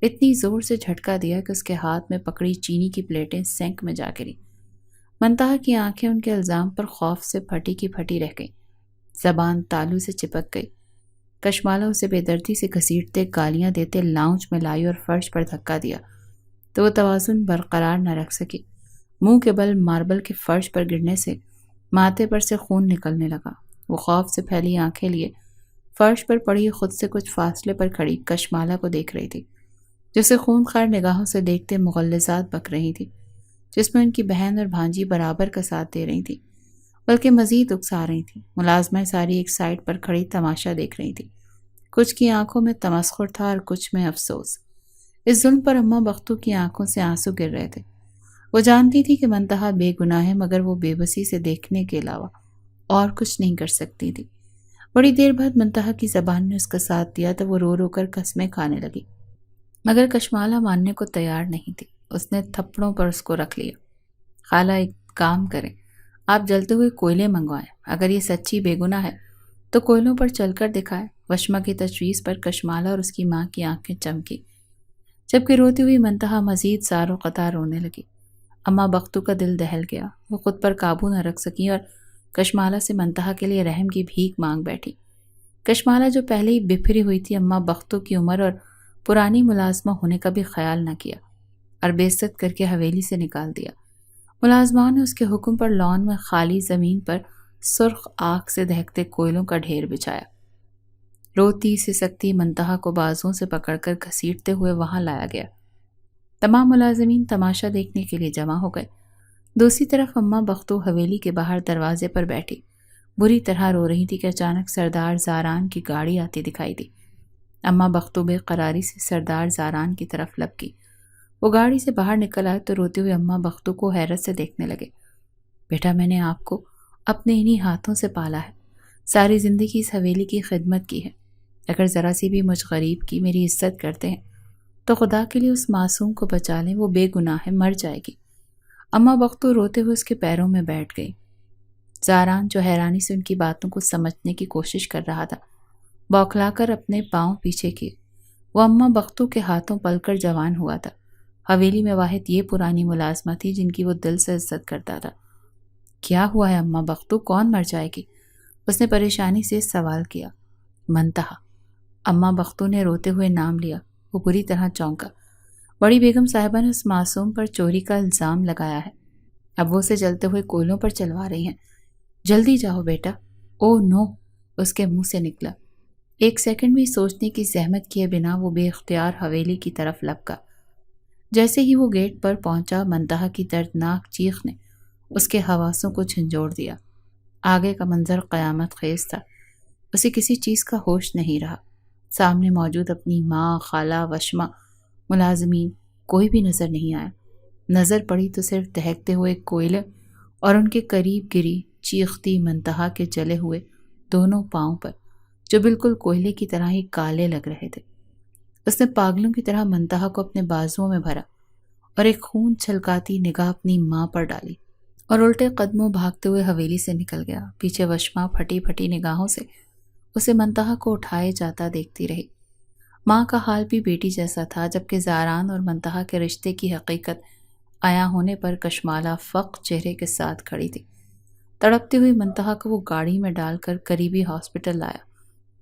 اتنی زور سے جھٹکا دیا کہ اس کے ہاتھ میں پکڑی چینی کی پلیٹیں سینک میں جا گری۔ منتہا کی آنکھیں ان کے الزام پر خوف سے پھٹی کی پھٹی رہ گئیں، زبان تالو سے چپک گئی۔ کشمالہ اسے بے دردی سے گھسیٹتے گالیاں دیتے لاؤنج میں لائی اور فرش پر دھکا دیا تو وہ توازن برقرار نہ رکھ سکی۔ منہ کے بل ماربل کے فرش پر گرنے سے ماتھے پر سے خون نکلنے لگا۔ وہ خوف سے پھیلی آنکھیں لیے فرش پر پڑی خود سے کچھ فاصلے پر کھڑی کشمالہ کو دیکھ رہی تھی، جسے خون خوار نگاہوں سے دیکھتے مغلظات بک رہی تھی، جس میں ان کی بہن اور بھانجی برابر کا ساتھ دے رہی تھی، بلکہ مزید اکسا رہی تھی۔ ملازمہ ساری ایک سائڈ پر کھڑی تماشا دیکھ رہی تھی، کچھ کی آنکھوں میں تمسخر تھا اور کچھ میں افسوس۔ اس ظلم پر اماں بختو کی آنکھوں سے آنسو گر رہے تھے۔ وہ جانتی تھی کہ منتہا بے گناہ ہے، مگر وہ بے بسی سے دیکھنے کے علاوہ اور کچھ نہیں کر سکتی تھی۔ بڑی دیر بعد منتہا کی زبان نے اس کا ساتھ دیا تو وہ رو رو کر قسمیں کھانے لگی، مگر کشمالہ ماننے کو تیار نہیں تھی۔ اس نے تھپڑوں پر اس کو رکھ لیا۔ خالہ ایک کام کریں، آپ جلتے ہوئے کوئلے منگوائیں۔ اگر یہ سچی بے گناہ ہے تو کوئلوں پر چل کر دکھائے۔ وشما کی تجویز پر کشمالہ اور اس کی ماں کی آنکھیں چمکی، جبکہ روتی ہوئی منتہا مزید زار و قطار رونے لگی۔ اماں بختو کا دل دہل گیا۔ وہ خود پر قابو نہ رکھ سکی اور کشمالہ سے منتہا کے لیے رحم کی بھیک مانگ بیٹھی۔ کشمالہ جو پہلے ہی بپھری ہوئی تھی، اماں بختو کی عمر اور پرانی ملازمہ ہونے کا بھی خیال نہ کیا اور بےعزت کر کے حویلی سے نکال دیا۔ ملازماؤں نے اس کے حکم پر لان میں خالی زمین پر سرخ آگ سے دہکتے کوئلوں کا ڈھیر بچھایا۔ روتی سسکتی منتہا کو بازوں سے پکڑ کر گھسیٹتے ہوئے وہاں لایا گیا۔ تمام ملازمین تماشا دیکھنے کے لیے جمع ہو گئے۔ دوسری طرف اماں بختو حویلی کے باہر دروازے پر بیٹھی بری طرح رو رہی تھی کہ اچانک سردار زاران کی گاڑی آتی دکھائی دی۔ اماں بختو بے قراری سے سردار زاران کی طرف لپکی۔ وہ گاڑی سے باہر نکل آئے تو روتے ہوئے اماں بختو کو حیرت سے دیکھنے لگے۔ بیٹا، میں نے آپ کو اپنے انہی ہاتھوں سے پالا ہے، ساری زندگی اس حویلی کی خدمت کی ہے۔ اگر ذرا سی بھی مجھ غریب کی میری عزت کرتے ہیں تو خدا کے لیے اس معصوم کو بچا لیں، وہ بے گناہ ہے، مر جائے گی۔ اماں بختو روتے ہوئے اس کے پیروں میں بیٹھ گئی۔ زاران جو حیرانی سے ان کی باتوں کو سمجھنے کی کوشش کر رہا تھا، بوکھلا کر اپنے پاؤں پیچھے کیے۔ وہ اماں بختو کے ہاتھوں پل کر جوان ہوا تھا۔ حویلی میں واحد یہ پرانی ملازمہ تھی جن کی وہ دل سے عزت کرتا تھا۔ کیا ہوا ہے اماں بختو؟ کون مر جائے گی؟ اس نے پریشانی سے سوال کیا۔ منتہا، اماں بختو نے روتے ہوئے نام لیا۔ وہ بری طرح چونکا۔ بڑی بیگم صاحبہ نے اس معصوم پر چوری کا الزام لگایا ہے، اب وہ اسے جلتے ہوئے کوئلوں پر چلوا رہی ہیں۔ جلدی جاؤ بیٹا۔ او نو، اس کے منہ سے نکلا۔ ایک سیکنڈ بھی سوچنے کی زحمت کیے بنا وہ بے اختیار حویلی کی طرف لپکا۔ جیسے ہی وہ گیٹ پر پہنچا، منتہا کی دردناک چیخ نے اس کے حواسوں کو جھنجھوڑ دیا۔ آگے کا منظر قیامت خیز تھا۔ اسے کسی چیز کا ہوش نہیں رہا۔ سامنے موجود اپنی ماں، خالہ، وشما، ملازمین، کوئی بھی نظر نہیں آیا۔ نظر پڑی تو صرف دہکتے ہوئے کوئلے اور ان کے قریب گری چیختی منتہا کے جلے ہوئے دونوں پاؤں پر، جو بالکل کوئلے کی طرح ہی کالے لگ رہے تھے۔ اس نے پاگلوں کی طرح منتہا کو اپنے بازوؤں میں بھرا اور ایک خون چھلکاتی نگاہ اپنی ماں پر ڈالی اور الٹے قدموں بھاگتے ہوئے حویلی سے نکل گیا۔ پیچھے وشما پھٹی پھٹی نگاہوں سے اسے منتہا کو اٹھائے جاتا دیکھتی رہی۔ ماں کا حال بھی بیٹی جیسا تھا، جبکہ زاران اور منتہا کے رشتے کی حقیقت عیاں ہونے پر کشمالہ فق چہرے کے ساتھ کھڑی تھی۔ تڑپتی ہوئی منتہا کو وہ گاڑی میں ڈال کر قریبی ہاسپٹل لایا،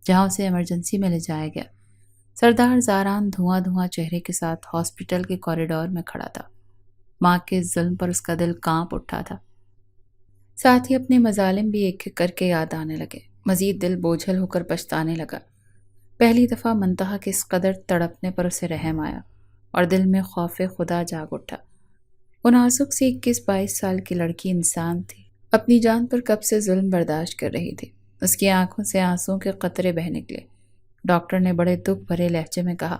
جہاں اسے ایمرجنسی میں لے جایا گیا۔ سردار زاران دھواں دھواں چہرے کے ساتھ ہاسپٹل کے کوریڈور میں کھڑا تھا۔ ماں کے ظلم پر اس کا دل کانپ اٹھا تھا، ساتھ ہی اپنے مظالم بھی ایک ایک کر کے یاد آنے لگے۔ مزید دل بوجھل ہو کر پچھتانے لگا۔ پہلی دفعہ منتہا کے اس قدر تڑپنے پر اسے رحم آیا اور دل میں خوف خدا جاگ اٹھا۔ وہ نازک سی 21-22 سال کی لڑکی انسان تھی، اپنی جان پر کب سے ظلم برداشت کر رہی تھی۔ اس کی آنکھوں سے آنسوں کے قطرے بہہ نکلے۔ ڈاکٹر نے بڑے دکھ بھرے لہجے میں کہا،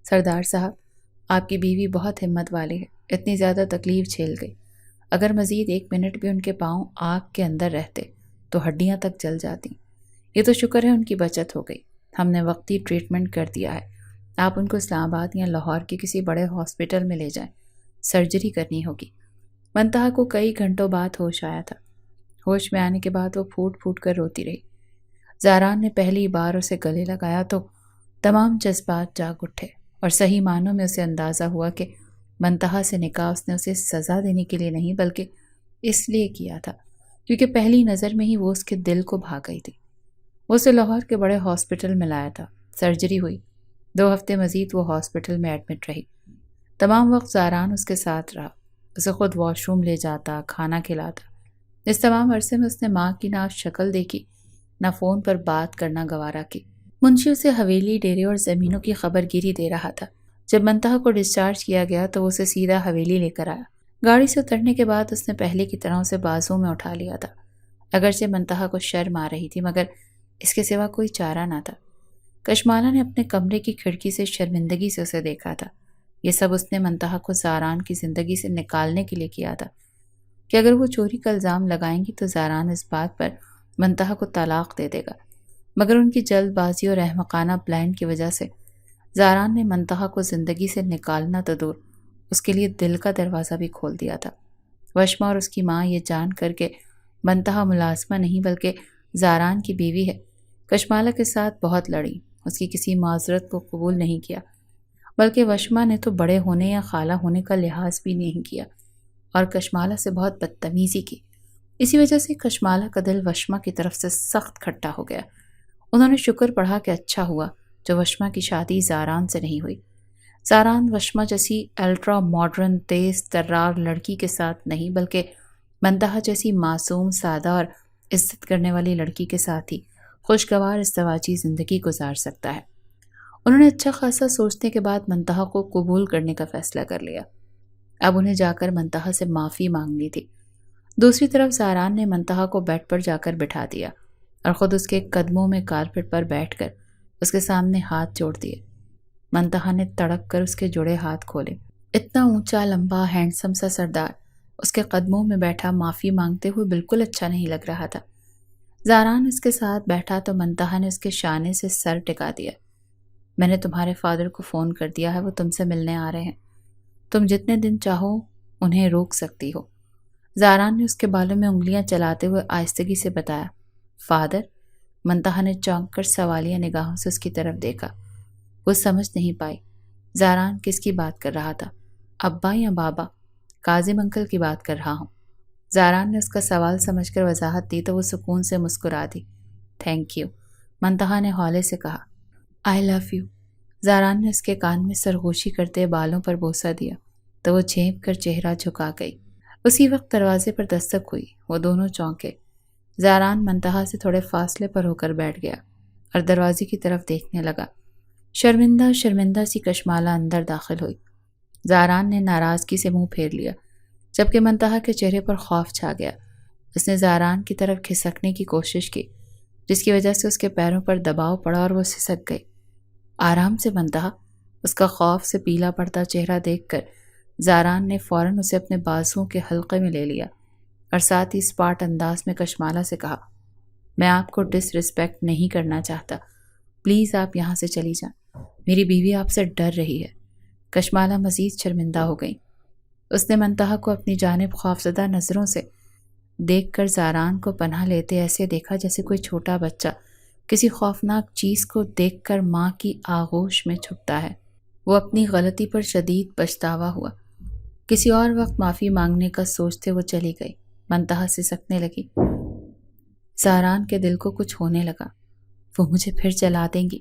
سردار صاحب، آپ کی بیوی بہت ہمت والی ہے، اتنی زیادہ تکلیف جھیل گئی۔ اگر مزید 1 منٹ بھی ان کے پاؤں آگ کے اندر رہتے تو ہڈیاں تک جل جاتی۔ یہ تو شکر ہے ان کی بچت ہو گئی، ہم نے وقتی ٹریٹمنٹ کر دیا ہے۔ آپ ان کو اسلام آباد یا لاہور کے کسی بڑے ہاسپٹل میں لے جائیں، سرجری کرنی ہوگی۔ منتہا کو کئی گھنٹوں بعد ہوش آیا تھا۔ ہوش میں آنے کے بعد وہ پھوٹ پھوٹ کر روتی رہی۔ زاران نے پہلی بار اسے گلے لگایا تو تمام جذبات جاگ اٹھے، اور صحیح معنوں میں اسے اندازہ ہوا کہ منتہا سے نکاح اس نے اسے سزا دینے کے لیے نہیں بلکہ اس لیے کیا تھا کیونکہ پہلی نظر میں ہی وہ اس کے دل کو بھا گئی تھی۔ وہ اسے لاہور کے بڑے ہاسپٹل میں لایا تھا، سرجری ہوئی، 2 ہفتے مزید وہ ہاسپٹل میں ایڈمٹ رہی۔ تمام وقت زاران اس کے ساتھ رہا، اسے خود واش روم لے جاتا، کھانا کھلاتا۔ اس تمام عرصے میں اس نے ماں کی نہ شکل دیکھی، نہ فون پر بات کرنا گوارا کی۔ منشی اسے حویلی، ڈیرے اور زمینوں کی خبر گیری دے رہا تھا۔ جب منتہا کو ڈسچارج کیا گیا تو وہ اسے سیدھا حویلی لے کر آیا۔ گاڑی سے اترنے کے بعد اس نے پہلے کی طرح اسے بازوں میں اٹھا لیا تھا۔ اگرچہ منتہا کو شرم آ رہی تھی مگر اس کے سوا کوئی چارہ نہ تھا۔ کشمالہ نے اپنے کمرے کی کھڑکی سے شرمندگی سے اسے دیکھا تھا۔ یہ سب اس نے منتہا کو زاران کی زندگی سے نکالنے کے لیے کیا تھا کہ اگر وہ چوری کا الزام لگائیں گی تو زاران اس بات پر منتہا کو طلاق دے دے گا، مگر ان کی جلد بازی اور احمقانہ پلان کی وجہ سے زاران نے منتہا کو زندگی سے نکالنا تو دور، اس کے لیے دل کا دروازہ بھی کھول دیا تھا۔ وشما اور اس کی ماں یہ جان کر کے منتہا ملازمہ نہیں بلکہ زاران کی بیوی ہے، کشمالہ کے ساتھ بہت لڑی، اس کی کسی معذرت کو قبول نہیں کیا، بلکہ وشما نے تو بڑے ہونے یا خالہ ہونے کا لحاظ بھی نہیں کیا اور کشمالہ سے بہت بدتمیزی کی۔ اسی وجہ سے کشمالہ کا دل وشما کی طرف سے سخت کھٹا ہو گیا۔ انہوں نے شکر پڑھا کہ اچھا ہوا جو وشما کی شادی زاران سے نہیں ہوئی۔ زاران وشما جیسی الٹرا ماڈرن تیز ترار لڑکی کے ساتھ نہیں بلکہ منتہا جیسی معصوم، سادہ اور عزت کرنے والی لڑکی کے ساتھ ہی خوشگوار ازدواجی زندگی گزار سکتا ہے۔ انہوں نے اچھا خاصا سوچنے کے بعد منتہا کو قبول کرنے کا فیصلہ کر لیا۔ اب انہیں جا کر منتہا سے معافی مانگنی تھی۔ دوسری طرف زاران نے منتہا کو بیڈ پر جا کر بٹھا دیا اور خود اس کے قدموں میں کارپٹ پر بیٹھ کر اس کے سامنے ہاتھ جوڑ دیے۔ منتہا نے تڑپ کر اس کے جڑے ہاتھ کھولے۔ اتنا اونچا، لمبا، ہینڈسم سا سردار اس کے قدموں میں بیٹھا معافی مانگتے ہوئے بالکل اچھا نہیں لگ رہا تھا۔ زاران اس کے ساتھ بیٹھا تو منتہا نے اس کے شانے سے سر ٹکا دیا۔ میں نے تمہارے فادر کو فون کر دیا ہے، وہ تم سے ملنے آ رہے ہیں، تم جتنے دن چاہو انہیں روک سکتی ہو۔ زاران نے اس کے بالوں میں انگلیاں چلاتے ہوئے آہستگی سے بتایا۔ فادر؟ منتہا نے چونک کر سوالیہ نگاہوں سے اس کی طرف دیکھا۔ وہ سمجھ نہیں پائی زاران کس کی بات کر رہا تھا، ابا یا بابا؟ کاظم انکل کی بات کر رہا ہوں۔ زاران نے اس کا سوال سمجھ کر وضاحت دی تو وہ سکون سے مسکرا دی۔ تھینک یو، منتہا نے ہولے سے کہا۔ آئی لو یو، زاران نے اس کے کان میں سرگوشی کرتے بالوں پر بوسہ دیا تو وہ جھینپ کر چہرہ جھکا گئی۔ اسی وقت دروازے پر دستک ہوئی، وہ دونوں چونکے۔ زاران منتہا سے تھوڑے فاصلے پر ہو کر بیٹھ گیا اور دروازے کی طرف دیکھنے لگا۔ شرمندہ شرمندہ سی کشمالہ اندر داخل ہوئی۔ زاران نے ناراضگی سے منہ پھیر لیا جبکہ منتہا کے چہرے پر خوف چھا گیا۔ اس نے زاران کی طرف کھسکنے کی کوشش کی جس کی وجہ سے اس کے پیروں پر دباؤ پڑا اور وہ سسک گئی۔ آرام سے منتہا، اس کا خوف سے پیلا پڑتا چہرہ دیکھ کر زاران نے فوراً اسے اپنے بازوؤں کے حلقے میں لے لیا اور ساتھ ہی اسپاٹ انداز میں کشمالہ سے کہا، میں آپ کو ڈس رسپیکٹ نہیں کرنا چاہتا، پلیز آپ یہاں سے چلی جائیں، میری بیوی آپ سے ڈر رہی ہے۔ کشمالہ مزید شرمندہ ہو گئی۔ اس نے منتہا کو اپنی جانب خوفزدہ نظروں سے دیکھ کر زاران کو پناہ لیتے ایسے دیکھا جیسے کوئی چھوٹا بچہ کسی خوفناک چیز کو دیکھ کر ماں کی آغوش میں چھپتا ہے۔ وہ اپنی غلطی پر شدید پچھتاوا ہوا۔ کسی اور وقت معافی مانگنے کا سوچتے وہ چلی گئی۔ منتہا سسکنے لگی۔ زاران کے دل کو کچھ ہونے لگا۔ وہ مجھے پھر جلا دیں گی،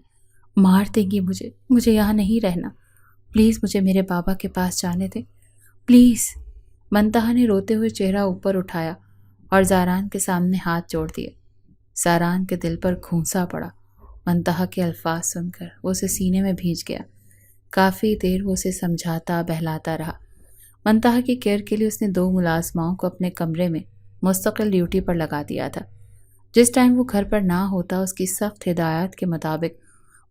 مار دیں گی مجھے یہاں نہیں رہنا، پلیز مجھے میرے بابا کے پاس جانے دیں، پلیز۔ منتہا نے روتے ہوئے چہرہ اوپر اٹھایا اور زاران کے سامنے ہاتھ جوڑ دیے۔ زاران کے دل پر گھونسا پڑا۔ منتہا کے الفاظ سن کر وہ اسے سینے میں بھیج گیا۔ کافی دیر وہ اسے سمجھاتا بہلاتا رہا۔ منتہا کی کیئر کے لیے اس نے 2 ملازماؤں کو اپنے کمرے میں مستقل ڈیوٹی پر لگا دیا تھا۔ جس ٹائم وہ گھر پر نہ ہوتا اس کی سخت ہدایات کے مطابق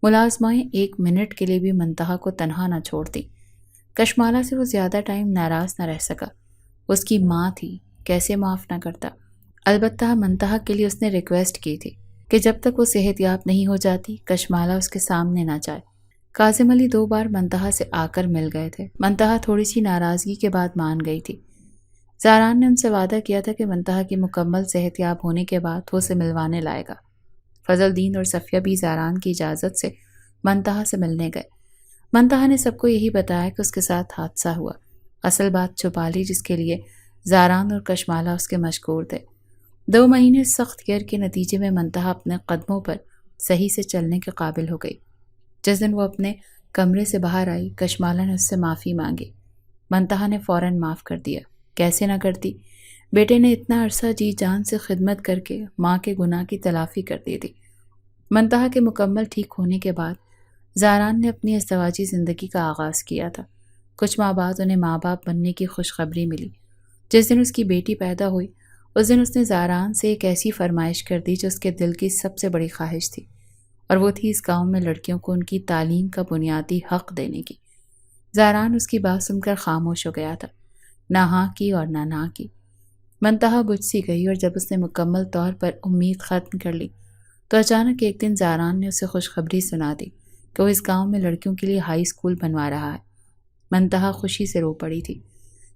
ملازمائیں 1 منٹ کے لیے بھی منتہا کو تنہا نہ چھوڑتی۔ کشمالہ سے وہ زیادہ ٹائم ناراض نہ رہ سکا، اس کی ماں تھی، کیسے معاف نہ کرتا۔ البتہ منتہا کے لیے اس نے ریکویسٹ کی تھی کہ جب تک وہ صحت یاب نہیں ہو جاتی کشمالہ اس کے سامنے نہ جائے۔ کاظم علی 2 بار منتہا سے آ کر مل گئے تھے۔ منتہا تھوڑی سی ناراضگی کے بعد مان گئی تھی۔ زاران نے ان سے وعدہ کیا تھا کہ منتہا کی مکمل صحت یاب ہونے کے بعد وہ اسے ملوانے لائے گا۔ فضل الدین اور صفیہ بھی زاران کی اجازت سے منتہا سے ملنے گئے۔ منتہا نے سب کو یہی بتایا کہ اس کے ساتھ حادثہ ہوا، اصل بات چھپا لی جس کے لیے زاران اور کشمالہ اس کے مشکور تھے۔ 2 مہینے سخت کیئر کے نتیجے میں منتہا اپنے قدموں پر صحیح سے چلنے کے قابل ہو گئی۔ جس دن وہ اپنے کمرے سے باہر آئی، کشمالہ نے اس سے معافی مانگی۔ منتہا نے فوراً معاف کر دیا۔ کیسے نہ کرتی، بیٹے نے اتنا عرصہ جی جان سے خدمت کر کے ماں کے گناہ کی تلافی کر دی تھی۔ منتہا کے مکمل ٹھیک ہونے کے بعد زاران نے اپنی ازدواجی زندگی کا آغاز کیا تھا۔ کچھ ماہ بعد انہیں ماں باپ بننے کی خوشخبری ملی۔ جس دن اس کی بیٹی پیدا ہوئی، اس دن اس نے زاران سے ایک ایسی فرمائش کر دی جو اس کے دل کی سب سے بڑی خواہش تھی، اور وہ تھی اس گاؤں میں لڑکیوں کو ان کی تعلیم کا بنیادی حق دینے کی۔ زاران اس کی بات سن کر خاموش ہو گیا تھا، نہ ہاں کی اور نہ کی۔ منتہا بجھ سی گئی، اور جب اس نے مکمل طور پر امید ختم کر لی تو اچانک ایک دن زاران نے اسے خوشخبری سنا دی کہ وہ اس گاؤں میں لڑکیوں کے لیے ہائی اسکول بنوا رہا ہے۔ منتہا خوشی سے رو پڑی تھی۔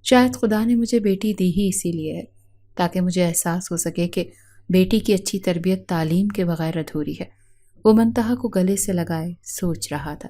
شاید خدا نے مجھے بیٹی دی ہی اسی لیے ہے، تاکہ مجھے احساس ہو سکے کہ بیٹی کی اچھی تربیت تعلیم کے بغیر ادھوری ہے۔ وہ منتہا کو گلے سے لگائے سوچ رہا تھا۔